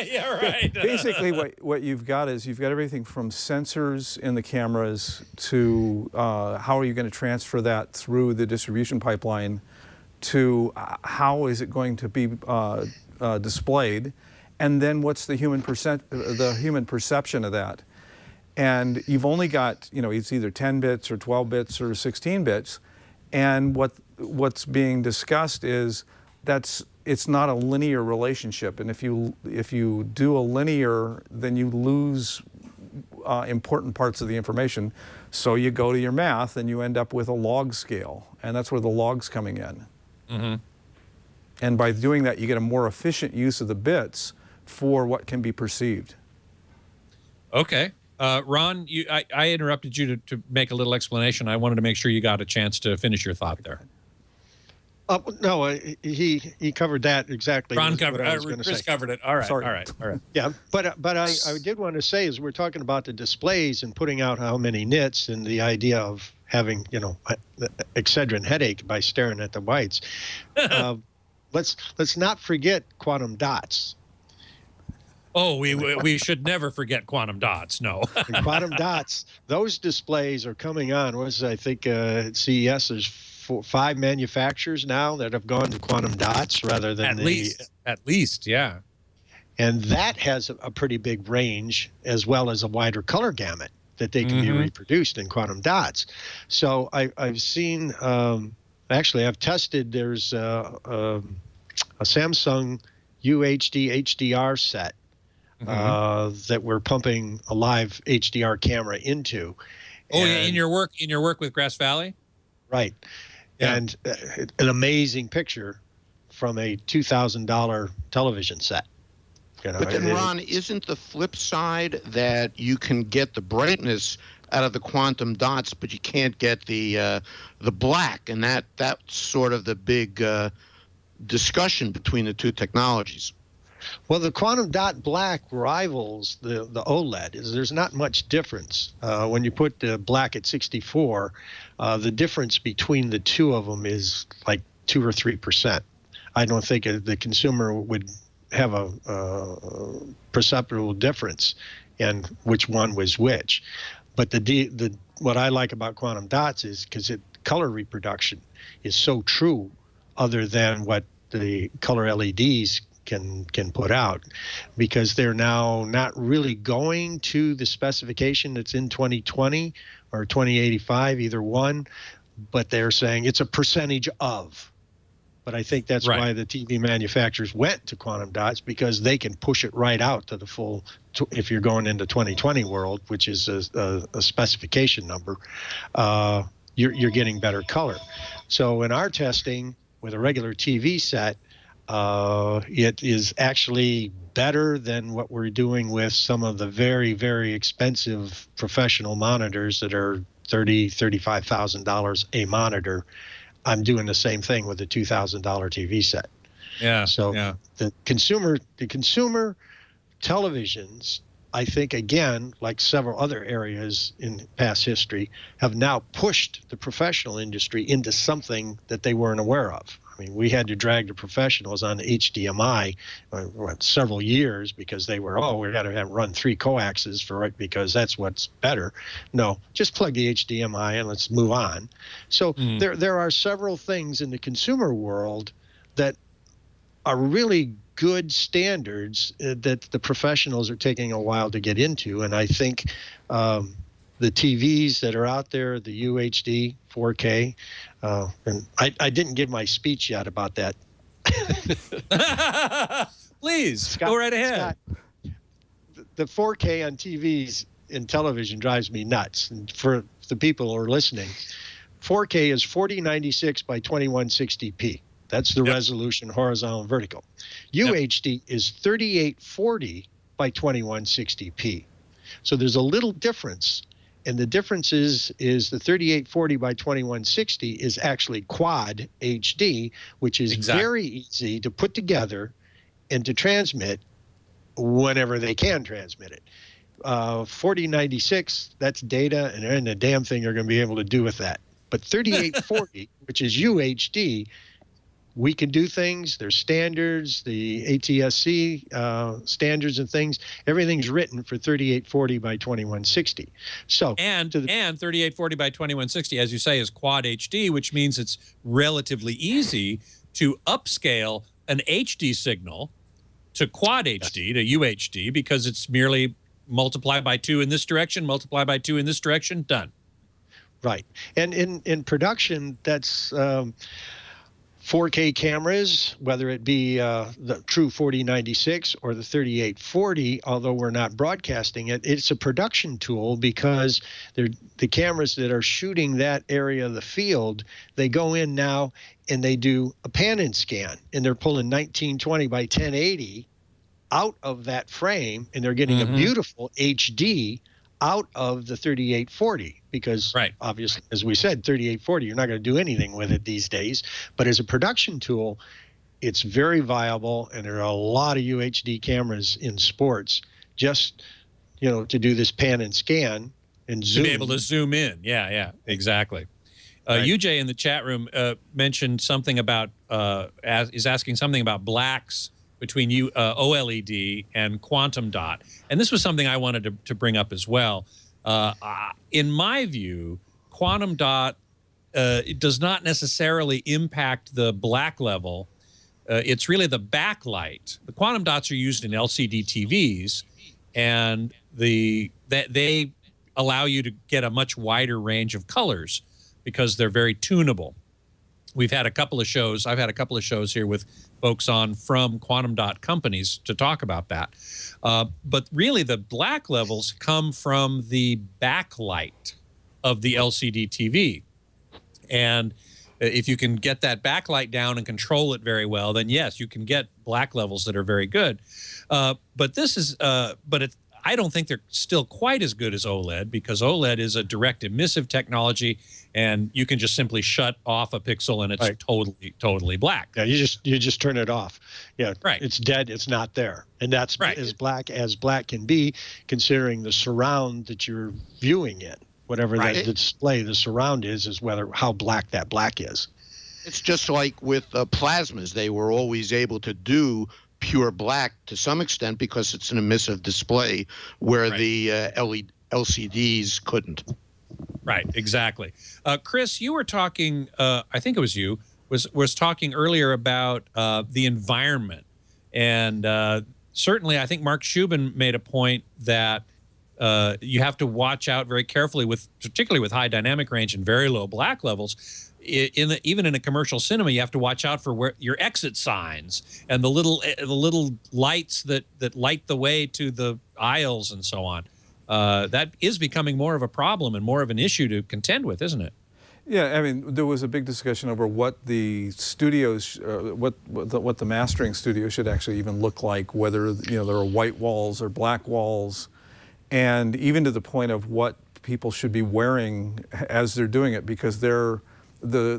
Speaker 1: yeah, right.
Speaker 5: Basically, what you've got is you've got everything from sensors in the cameras to how are you going to transfer that through the distribution pipeline to how is it going to be displayed, and then what's the human perception of that. And you've only got, it's either 10 bits or 12 bits or 16 bits. And what's being discussed is it's not a linear relationship. And if you do a linear, then you lose important parts of the information. So you go to your math and you end up with a log scale. And that's where the log's coming in. Mm-hmm. And by doing that, you get a more efficient use of the bits for what can be perceived.
Speaker 1: Okay. Ron, I interrupted you to make a little explanation. I wanted to make sure you got a chance to finish your thought there.
Speaker 7: No, he covered that exactly.
Speaker 1: Ron covered it. Chris covered it. All right.
Speaker 5: Sorry.
Speaker 1: All right.
Speaker 7: Yeah, but I did want to say, as we're talking about the displays and putting out how many nits and the idea of having, Excedrin headache by staring at the whites, let's not forget quantum dots.
Speaker 1: Oh, we should never forget quantum dots. No.
Speaker 7: And quantum dots, those displays are coming on. I think at CES there's 5 manufacturers now that have gone to quantum dots rather than
Speaker 1: at least, yeah.
Speaker 7: And that has a pretty big range as well as a wider color gamut that they can be reproduced in quantum dots. So I've seen, actually I've tested, there's a Samsung UHD HDR set that we're pumping a live HDR camera into.
Speaker 1: Oh, yeah, in your work with Grass Valley?
Speaker 7: Right. Yeah. And an amazing picture from a $2,000 television set.
Speaker 9: But then, Ron, isn't the flip side that you can get the brightness out of the quantum dots, but you can't get the black, and that's sort of the big discussion between the two technologies.
Speaker 7: Well, the quantum dot black rivals the OLED. There's not much difference. When you put the black at 64, the difference between the two of them is like 2 or 3%. I don't think the consumer would have a perceptible difference in which one was which. But what I like about quantum dots is because color reproduction is so true, other than what the color LEDs can put out, because they're now not really going to the specification that's in 2020 or 2085, either one, but they're saying it's a percentage of. But I think that's why the TV manufacturers went to quantum dots, because they can push it right out to the full, if you're going into 2020 world, which is a specification number, you're getting better color. So in our testing with a regular TV set, it is actually better than what we're doing with some of the very, very expensive professional monitors that are $35,000 a monitor. I'm doing the same thing with a $2,000 TV set.
Speaker 1: Yeah.
Speaker 7: So the consumer televisions, I think, again, like several other areas in past history, have now pushed the professional industry into something that they weren't aware of. I I mean, we had to drag the professionals on HDMI several years because they were, we got to run 3 coaxes for it because that's what's better. No, just plug the HDMI and let's move on. So there are several things in the consumer world that are really good standards that the professionals are taking a while to get into. And I think the TVs that are out there, the UHD, 4K, and I didn't give my speech yet about that.
Speaker 1: Please,
Speaker 7: Scott,
Speaker 1: go right ahead.
Speaker 7: Scott, the 4K on TVs and television drives me nuts. And for the people who are listening, 4K is 4096 by 2160p. That's the resolution, horizontal and vertical. UHD is 3840 by 2160p. So there's a little difference. And the difference is the 3840 by 2160 is actually quad HD, which is very easy to put together and to transmit whenever they can transmit it. 4096, that's data, and there ain't a damn thing you're going to be able to do with that. But 3840, which is UHD, we can do things. There's standards, the ATSC standards and things. Everything's written for 3840 by 2160. So
Speaker 1: and 3840 by 2160, as you say, is quad HD, which means it's relatively easy to upscale an HD signal to quad HD, to UHD, because it's merely multiply by 2 in this direction, multiply by 2 in this direction, done.
Speaker 7: Right. And in production, that's 4K cameras, whether it be the true 4096 or the 3840, although we're not broadcasting it, it's a production tool because the cameras that are shooting that area of the field, they go in now and they do a pan and scan, and they're pulling 1920 by 1080 out of that frame, and they're getting a beautiful HD out of the 3840 because obviously, as we said, 3840, you're not going to do anything with it these days. But as a production tool, it's very viable, and there are a lot of UHD cameras in sports just, to do this pan and scan and zoom.
Speaker 1: To be able to zoom in. Yeah, exactly. UJ in the chat room mentioned something about, is asking something about blacks between OLED and quantum dot. And this was something I wanted to bring up as well. In my view, quantum dot it does not necessarily impact the black level. It's really the backlight. The quantum dots are used in LCD TVs, and they allow you to get a much wider range of colors because they're very tunable. We've had a couple of shows. I've had a couple of shows here with folks on from quantum dot companies to talk about that. But really, the black levels come from the backlight of the LCD TV. And if you can get that backlight down and control it very well, then yes, you can get black levels that are very good. But this is, I don't think they're still quite as good as OLED, because OLED is a direct emissive technology, and you can just simply shut off a pixel and it's totally black.
Speaker 7: Yeah, you just turn it off. Yeah,
Speaker 1: right.
Speaker 7: It's dead. It's not there, and that's as black can be, considering the surround that you're viewing in. Whatever that display, the surround is how black that black is.
Speaker 9: It's just like with plasmas; they were always able to do pure black to some extent because it's an emissive display, where the LCDs couldn't.
Speaker 1: Right, exactly. Chris, you were talking, I think it was you, was talking earlier about the environment. And certainly I think Mark Shubin made a point that you have to watch out very carefully, particularly with high dynamic range and very low black levels. Even in a commercial cinema, you have to watch out for your exit signs and the little lights that light the way to the aisles and so on. That is becoming more of a problem and more of an issue to contend with, isn't it?
Speaker 5: Yeah, I mean, there was a big discussion over what the studios, what the mastering studio should actually even look like, whether there are white walls or black walls, and even to the point of what people should be wearing as they're doing it, because the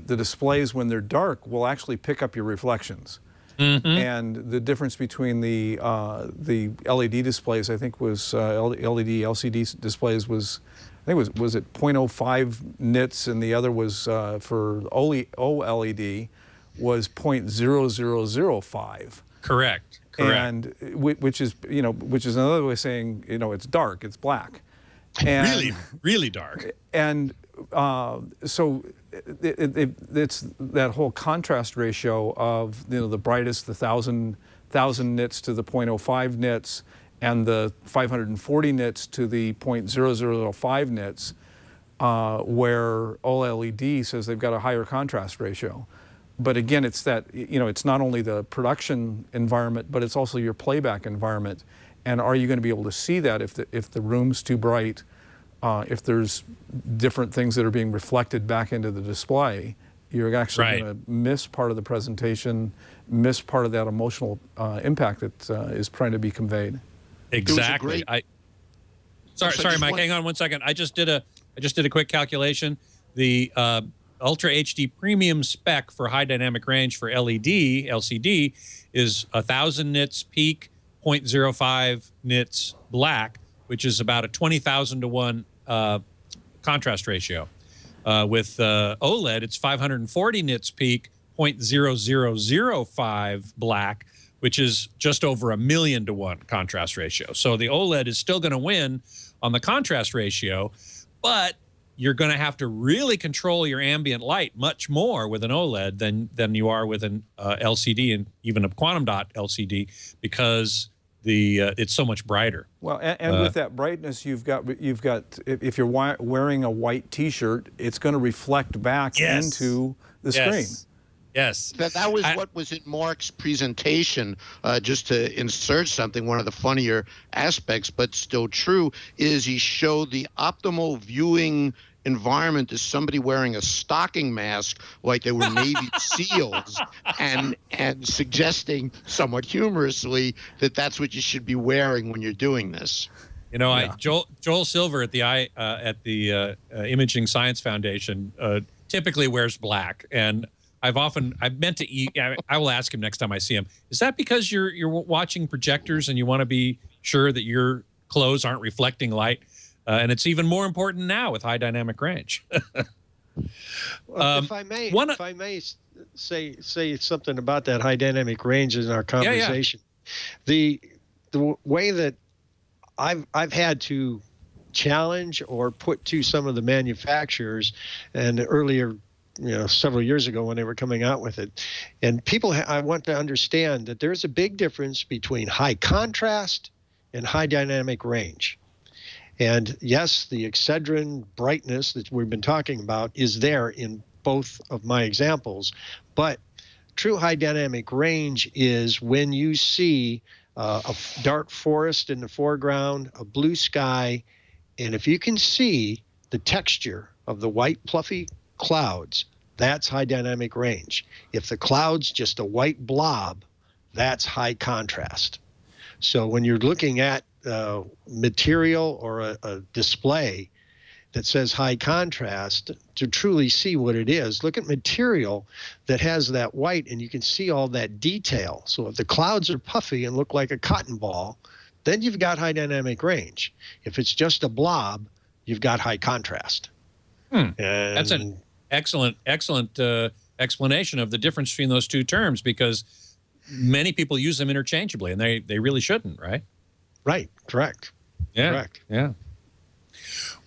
Speaker 5: displays, when they're dark, will actually pick up your reflections. And the difference between the LED displays, I think, was LED LCD displays was, I think was it 0.05 nits, and the other was for OLED was 0.0005.
Speaker 1: Correct.
Speaker 5: And which is another way of saying, it's dark, it's black. And,
Speaker 1: really, really dark.
Speaker 5: And so it's that whole contrast ratio of the brightest, the 1,000 nits to the 0.05 nits, and the 540 nits to the 0.0005 nits, where OLED says they've got a higher contrast ratio. But again, it's that, it's not only the production environment, but it's also your playback environment. And are you going to be able to see that if the room's too bright, if there's different things that are being reflected back into the display? You're actually going to miss part of the presentation, miss part of that emotional impact that is trying to be conveyed.
Speaker 1: Exactly. Sorry, Mike. Hang on one second. I just did a quick calculation. The Ultra HD Premium spec for high dynamic range for LCD is 1,000 nits peak, 0.05 nits black, which is about a 20,000 to 1 contrast ratio. With OLED, it's 540 nits peak, 0.0005 black, which is just over 1,000,000 to 1 contrast ratio. So the OLED is still going to win on the contrast ratio, but you're going to have to really control your ambient light much more with an OLED than you are with an LCD, and even a quantum dot LCD, because it's so much brighter.
Speaker 5: Well, and with that brightness, you've got if you're wearing a white T-shirt, it's going to reflect back into the screen.
Speaker 1: Yes.
Speaker 9: That was what was in Mark's presentation. Just to insert something, one of the funnier aspects, but still true, is he showed the optimal viewing environment as somebody wearing a stocking mask like they were Navy SEALs, and suggesting somewhat humorously that that's what you should be wearing when you're doing this.
Speaker 1: Joel Silver at the Imaging Science Foundation typically wears black, and I've meant to eat. I will ask him next time I see him. Is that because you're watching projectors and you want to be sure that your clothes aren't reflecting light? And it's even more important now with high dynamic range.
Speaker 7: Well, if I may say something about that high dynamic range in our conversation, the way that I've had to challenge or put to some of the manufacturers, and earlier, several years ago when they were coming out with it, and I want to understand that there's a big difference between high contrast and high dynamic range. And yes, the Excedrin brightness that we've been talking about is there in both of my examples, but true high dynamic range is when you see a dark forest in the foreground, a blue sky, and if you can see the texture of the white fluffy clouds, that's high dynamic range. If the cloud's just a white blob, that's high contrast. So when you're looking at material or a display that says high contrast, to truly see what it is, look at material that has that white and you can see all that detail. So if the clouds are puffy and look like a cotton ball, then you've got high dynamic range. If it's just a blob, you've got high contrast.
Speaker 1: That's an excellent explanation of the difference between those two terms, because many people use them interchangeably, and they really shouldn't, right?
Speaker 7: Right. Correct.
Speaker 1: Yeah.
Speaker 7: Correct.
Speaker 1: Yeah.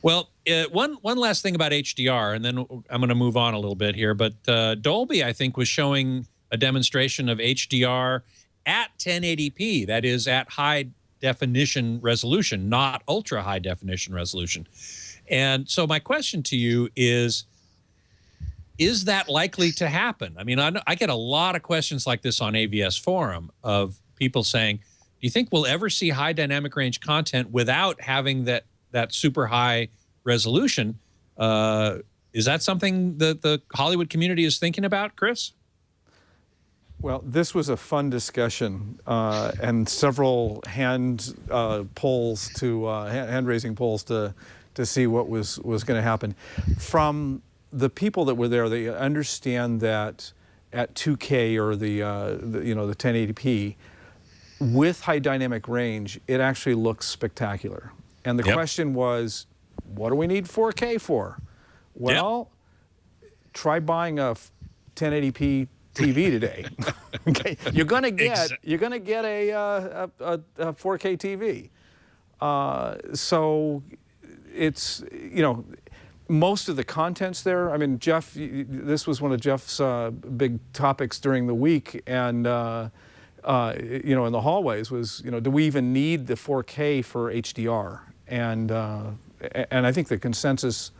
Speaker 1: Well, one last thing about HDR, and then I'm going to move on a little bit here. But Dolby, I think, was showing a demonstration of HDR at 1080p. That is, at high definition resolution, not ultra high definition resolution. And so my question to you is that likely to happen? I mean, I get a lot of questions like this on AVS Forum of people saying, do you think we'll ever see high dynamic range content without having that super high resolution? Is that something that the Hollywood community is thinking about, Chris?
Speaker 5: Well, this was a fun discussion, and several hand raising polls to see what was going to happen. From the people that were there, they understand that at 2K or the 1080p, with high dynamic range, it actually looks spectacular. And the question was, what do we need 4K for? Well, try buying a 1080p TV today. Okay, you're gonna get a 4K TV. So it's, you know, most of the content's there. I mean, Jeff, this was one of Jeff's big topics during the week, and you know, in the hallways was, you know, do we even need the 4K for HDR? And I think the consensus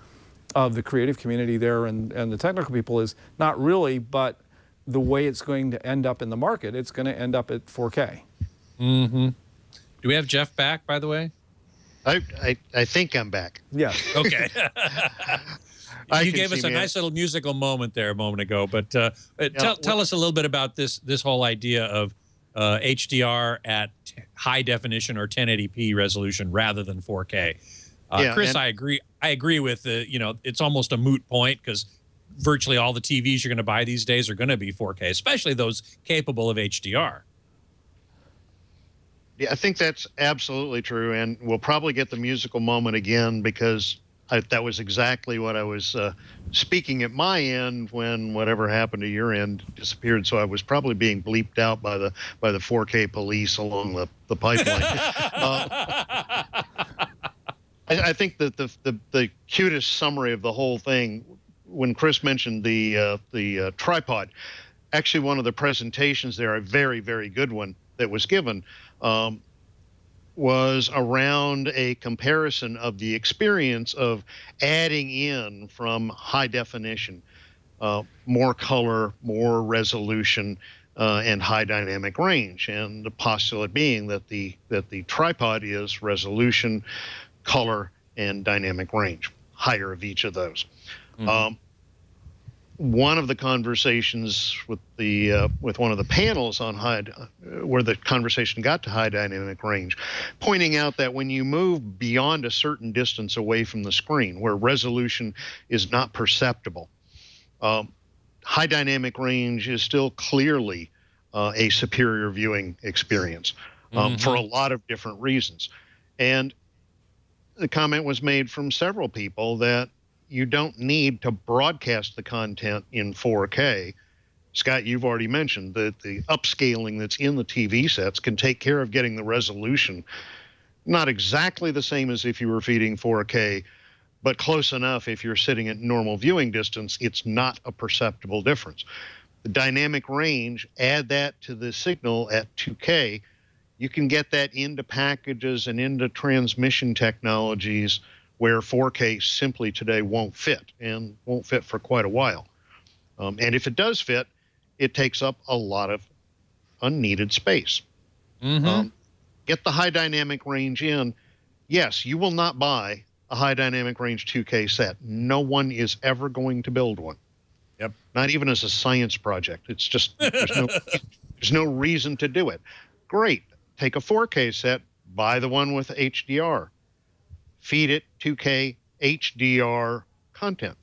Speaker 5: of the creative community there and the technical people is not really, but the way it's going to end up in the market, it's going to end up at 4K.
Speaker 1: Mm-hmm. Do we have Jeff back, by the way?
Speaker 9: I think I'm back.
Speaker 5: Yeah.
Speaker 1: Okay. You gave us a nice little musical moment there a moment ago, but tell us a little bit about this whole idea of HDR at high definition or 1080p resolution rather than 4K. Chris, I agree with you know, it's almost a moot point because virtually all the TVs you're going to buy these days are going to be 4K, especially those capable of HDR.
Speaker 8: Yeah, I think that's absolutely true, and we'll probably get the musical moment again because that was exactly what I was speaking at my end when whatever happened to your end disappeared. So I was probably being bleeped out by the 4K police along the pipeline. I think that the cutest summary of the whole thing, when Chris mentioned the tripod, actually one of the presentations there, a very, very good one that was given, was around a comparison of the experience of adding in from high definition, more color, more resolution, and high dynamic range. And the postulate being that the tripod is resolution, color, and dynamic range, higher of each of those. Mm-hmm. One of the conversations with one of the panels on where the conversation got to high dynamic range, pointing out that when you move beyond a certain distance away from the screen, where resolution is not perceptible, high dynamic range is still clearly a superior viewing experience for a lot of different reasons. And the comment was made from several people that you don't need to broadcast the content in 4K. Scott, you've already mentioned that the upscaling that's in the TV sets can take care of getting the resolution not exactly the same as if you were feeding 4K, but close enough. If you're sitting at normal viewing distance, it's not a perceptible difference. The dynamic range, add that to the signal at 2K, you can get that into packages and into transmission technologies where 4K simply today won't fit, and won't fit for quite a while. And if it does fit, it takes up a lot of unneeded space. Mm-hmm. Get the high dynamic range in. Yes, you will not buy a high dynamic range 2K set. No one is ever going to build one.
Speaker 1: Yep.
Speaker 8: Not even as a science project. It's just, there's no reason to do it. Great. Take a 4K set, buy the one with HDR. Feed it 2K HDR content.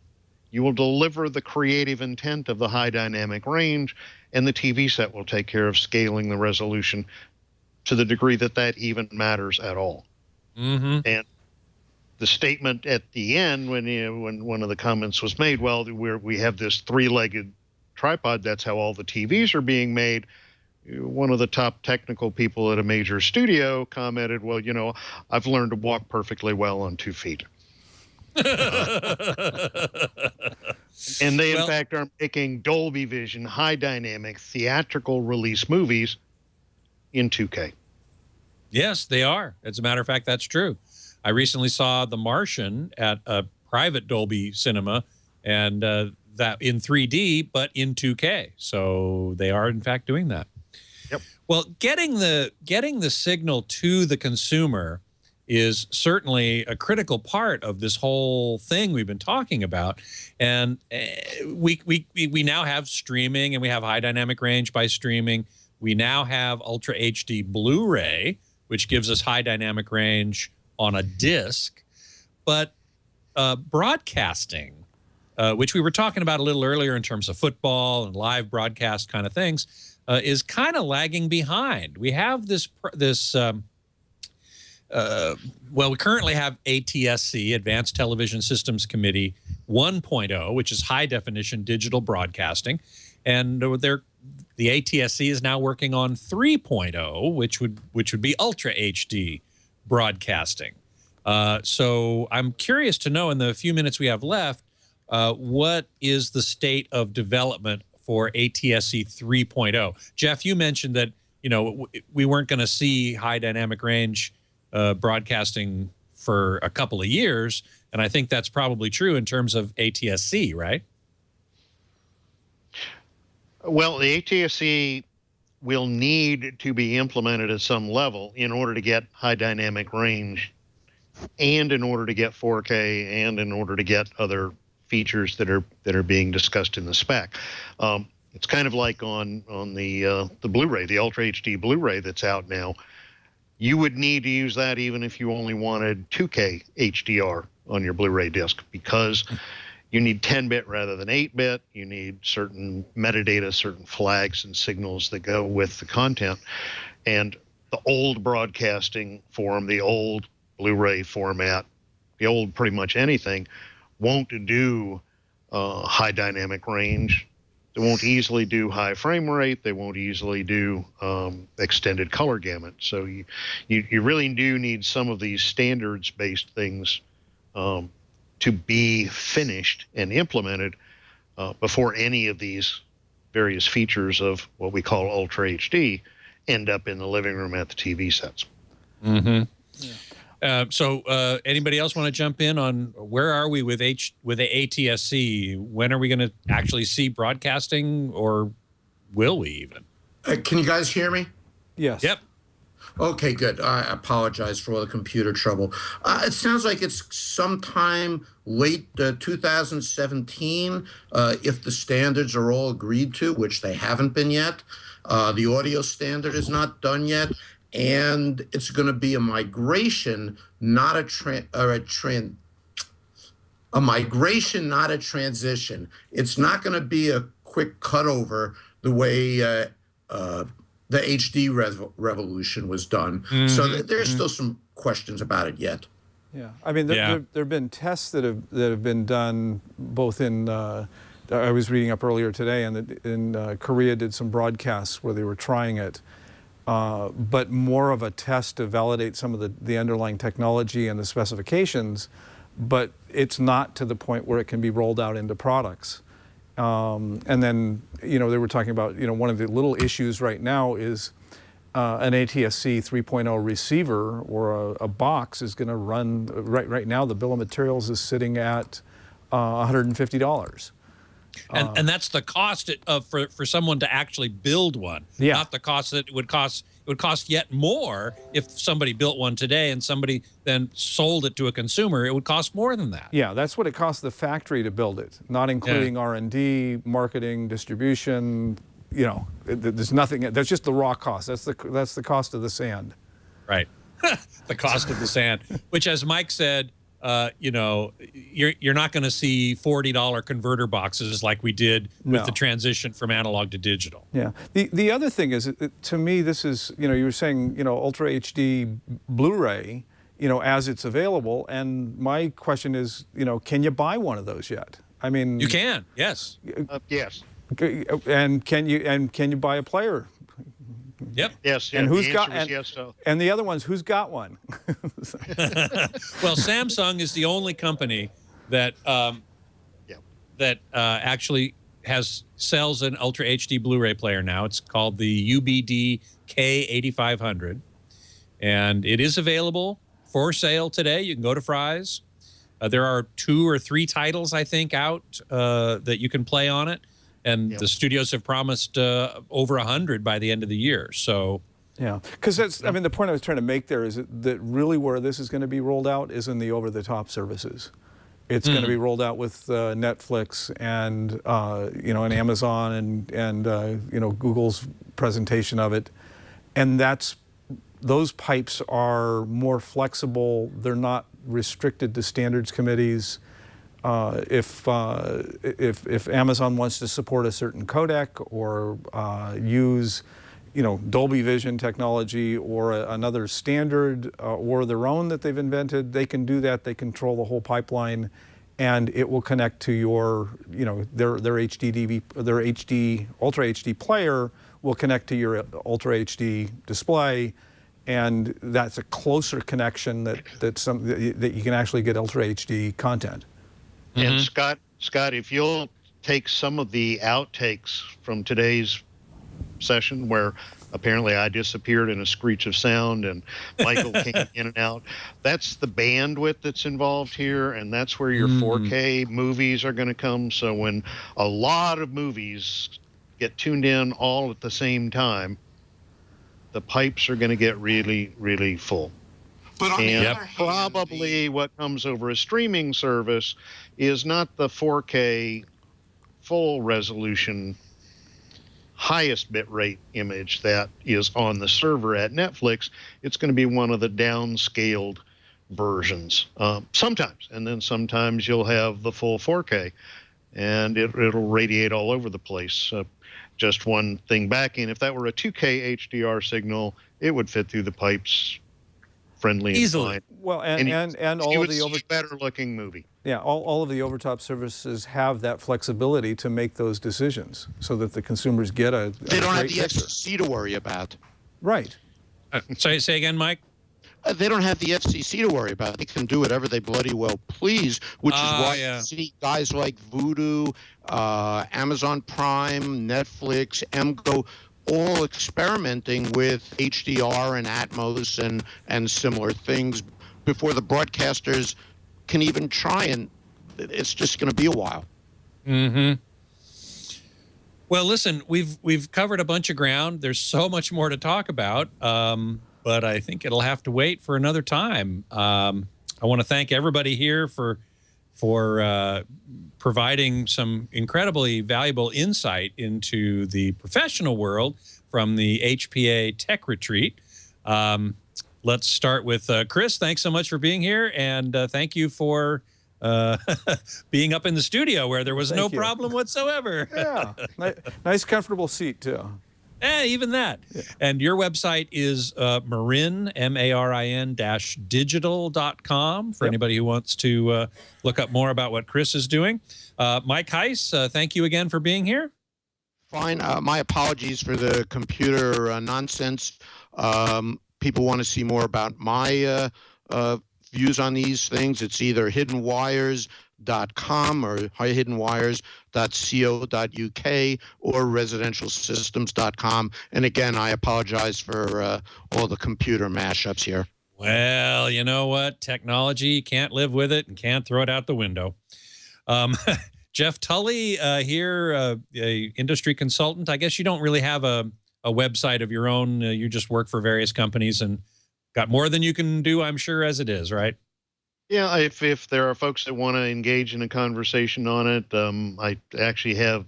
Speaker 8: You will deliver the creative intent of the high dynamic range, and the TV set will take care of scaling the resolution to the degree that that even matters at all. Mm-hmm. And the statement at the end, when one of the comments was made, well, we have this three-legged tripod, that's how all the TVs are being made. One of the top technical people at a major studio commented, well, you know, I've learned to walk perfectly well on 2 feet. And they, in fact, are making Dolby Vision, high dynamic, theatrical release movies in 2K.
Speaker 1: Yes, they are. As a matter of fact, that's true. I recently saw The Martian at a private Dolby cinema, and that in 3D, but in 2K. So they are, in fact, doing that.
Speaker 8: Yep.
Speaker 1: Well, getting the signal to the consumer is certainly a critical part of this whole thing we've been talking about. And we now have streaming, and we have high dynamic range by streaming. We now have Ultra HD Blu-ray, which gives us high dynamic range on a disc. But broadcasting, which we were talking about a little earlier in terms of football and live broadcast kind of things, is kind of lagging behind. We have well, we currently have ATSC, Advanced Television Systems Committee 1.0, which is high definition digital broadcasting. and the ATSC is now working on 3.0, which would be Ultra HD broadcasting. So I'm curious to know, in the few minutes we have left, what is the state of development for ATSC 3.0? Jeff, you mentioned that we weren't going to see high dynamic range broadcasting for a couple of years, and I think that's probably true in terms of ATSC, right?
Speaker 8: Well, the ATSC will need to be implemented at some level in order to get high dynamic range, and in order to get 4K, and in order to get other features that are being discussed in the spec. It's kind of like on the Blu-ray, the Ultra HD Blu-ray that's out now. You would need to use that even if you only wanted 2K HDR on your Blu-ray disc, because you need 10-bit rather than 8-bit. You need certain metadata, certain flags and signals that go with the content. And the old broadcasting form, the old Blu-ray format, the old pretty much anything, won't do high dynamic range. They won't easily do high frame rate. They won't easily do extended color gamut. So you really do need some of these standards-based things to be finished and implemented before any of these various features of what we call Ultra HD end up in the living room at the TV sets.
Speaker 1: Mm-hmm. Yeah. So anybody else want to jump in on where are we with the ATSC? When are we going to actually see broadcasting, or will we even?
Speaker 6: Can you guys hear me?
Speaker 5: Yes.
Speaker 1: Yep.
Speaker 6: Okay, good. I apologize for all the computer trouble. It sounds like it's sometime late 2017, if the standards are all agreed to, which they haven't been yet. The audio standard is not done yet, and it's going to be a migration, not a migration, not a transition. It's not going to be a quick cutover the way the HD revolution was done. Mm-hmm. So there's still some questions about it yet.
Speaker 5: Yeah, I mean, there have been tests that have been done both in. I was reading up earlier today, and in Korea did some broadcasts where they were trying it, but more of a test to validate some of the underlying technology and the specifications. But it's not to the point where it can be rolled out into products. And then, they were talking about, one of the little issues right now is an ATSC 3.0 receiver or a box is going to run, right now the bill of materials is sitting at $150.
Speaker 1: And that's the cost for someone to actually build one, not the cost that it would cost. It would cost yet more if somebody built one today and somebody then sold it to a consumer. It would cost more than that.
Speaker 5: Yeah, that's what it costs the factory to build it, not including R&D, marketing, distribution. There's nothing. That's just the raw cost. That's the cost of the sand.
Speaker 1: Right, the cost of the sand. Which, as Mike said, you're not going to see $40 converter boxes like we did with the transition from analog to digital.
Speaker 5: Yeah. The other thing is, to me, this is, you were saying, Ultra HD Blu-ray, as it's available. And my question is, can you buy one of those yet? I mean,
Speaker 1: you can. Yes.
Speaker 8: Yes.
Speaker 5: And can you buy a player?
Speaker 1: Yep.
Speaker 8: Yes.
Speaker 5: And who's got?
Speaker 8: And
Speaker 5: the other ones, who's got one?
Speaker 1: Well, Samsung is the only company that actually sells an Ultra HD Blu-ray player now. It's called the UBD K8500, and it is available for sale today. You can go to Fry's. There are 2 or 3 titles, I think, out that you can play on it. And the studios have promised over 100 by the end of the year. So,
Speaker 5: yeah, because that's, I mean, the point I was trying to make there is that really where this is going to be rolled out is in the over-the-top services. It's going to be rolled out with Netflix and and Amazon and Google's presentation of it, and those pipes are more flexible. They're not restricted to standards committees. If Amazon wants to support a certain codec or use, Dolby Vision technology or another standard or their own that they've invented, they can do that. They control the whole pipeline, and it will connect to your, their HD their HD Ultra HD player will connect to your Ultra HD display, and that's a closer connection that you can actually get Ultra HD content.
Speaker 8: And Scott, if you'll take some of the outtakes from today's session where apparently I disappeared in a screech of sound and Michael came in and out. That's the bandwidth that's involved here, and that's where your 4K movies are going to come. So when a lot of movies get tuned in all at the same time, the pipes are going to get really, really full.
Speaker 6: But on the
Speaker 8: And
Speaker 6: other hand,
Speaker 8: probably what comes over a streaming service is not the 4K full resolution highest bitrate image that is on the server at Netflix. It's going to be one of the downscaled versions sometimes, and then sometimes you'll have the full 4K, and it'll radiate all over the place. Just one thing back in, if that were a 2K HDR signal, it would fit through the pipes friendly
Speaker 1: easily.
Speaker 8: and fine.
Speaker 5: Well, and all
Speaker 8: you
Speaker 5: of
Speaker 8: would
Speaker 5: the
Speaker 8: see a better looking movie.
Speaker 5: Yeah, all of the overtop services have that flexibility to make those decisions so that the consumers get a
Speaker 9: They don't have
Speaker 5: great
Speaker 9: the
Speaker 5: picture.
Speaker 9: FCC to worry about.
Speaker 5: Right.
Speaker 1: Say again, Mike.
Speaker 9: They don't have the FCC to worry about. They can do whatever they bloody well please, which is why you see guys like Vudu, Amazon Prime, Netflix, MGO, all experimenting with HDR and Atmos and similar things before the broadcasters can even try, and it's just going to be a while.
Speaker 1: Well, listen, we've covered a bunch of ground. There's so much more to talk about, but I think it'll have to wait for another time. I want to thank everybody here for providing some incredibly valuable insight into the professional world from the HPA Tech Retreat. Let's start with Chris. Thanks so much for being here, and thank you for being up in the studio where there was no problem whatsoever.
Speaker 5: Yeah, nice comfortable seat too.
Speaker 1: Yeah, even that. Yeah. And your website is Marin, MARIN -digital.com for anybody who wants to look up more about what Chris is doing. Mike Heiss, thank you again for being here.
Speaker 9: Fine. My apologies for the computer nonsense. People want to see more about my views on these things. It's either hiddenwires.com or hiddenwires.co.uk or residentialsystems.com. And again, I apologize for all the computer mashups here.
Speaker 1: Well, you know what? Technology, can't live with it and can't throw it out the window. Jeff Tully here, a industry consultant. I guess you don't really have a website of your own. You just work for various companies and got more than you can do, I'm sure, as it is, right?
Speaker 8: Yeah, if there are folks that want to engage in a conversation on it, I actually have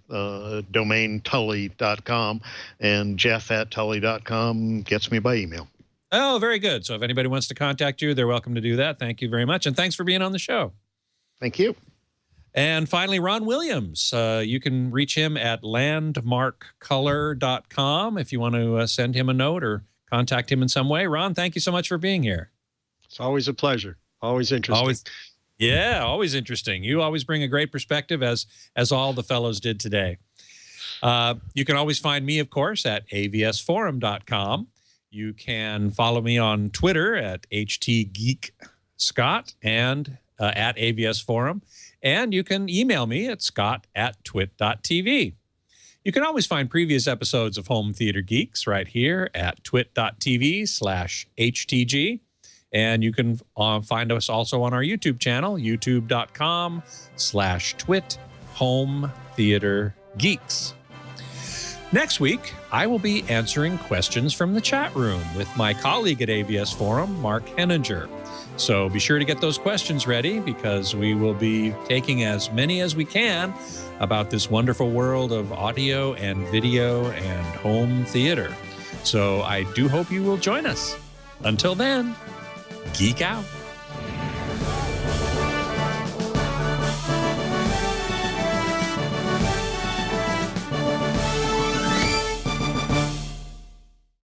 Speaker 8: domain tully.com, and jeff@tully.com gets me by email.
Speaker 1: Oh, very good. So if anybody wants to contact you, they're welcome to do that. Thank you very much. And thanks for being on the show.
Speaker 8: Thank you.
Speaker 1: And finally, Ron Williams. You can reach him at landmarkcolor.com if you want to send him a note or contact him in some way. Ron, thank you so much for being here.
Speaker 7: It's always a pleasure. Always interesting.
Speaker 1: Always interesting. You always bring a great perspective, as all the fellows did today. You can always find me, of course, at avsforum.com. You can follow me on Twitter at htgeekscott and at avsforum. And you can email me at scott@twit.tv. You can always find previous episodes of Home Theater Geeks right here at twit.tv/HTG. And you can find us also on our YouTube channel, youtube.com/twit Home Theater Geeks. Next week, I will be answering questions from the chat room with my colleague at AVS Forum, Mark Henninger. So be sure to get those questions ready because we will be taking as many as we can about this wonderful world of audio and video and home theater. So I do hope you will join us. Until then, geek out.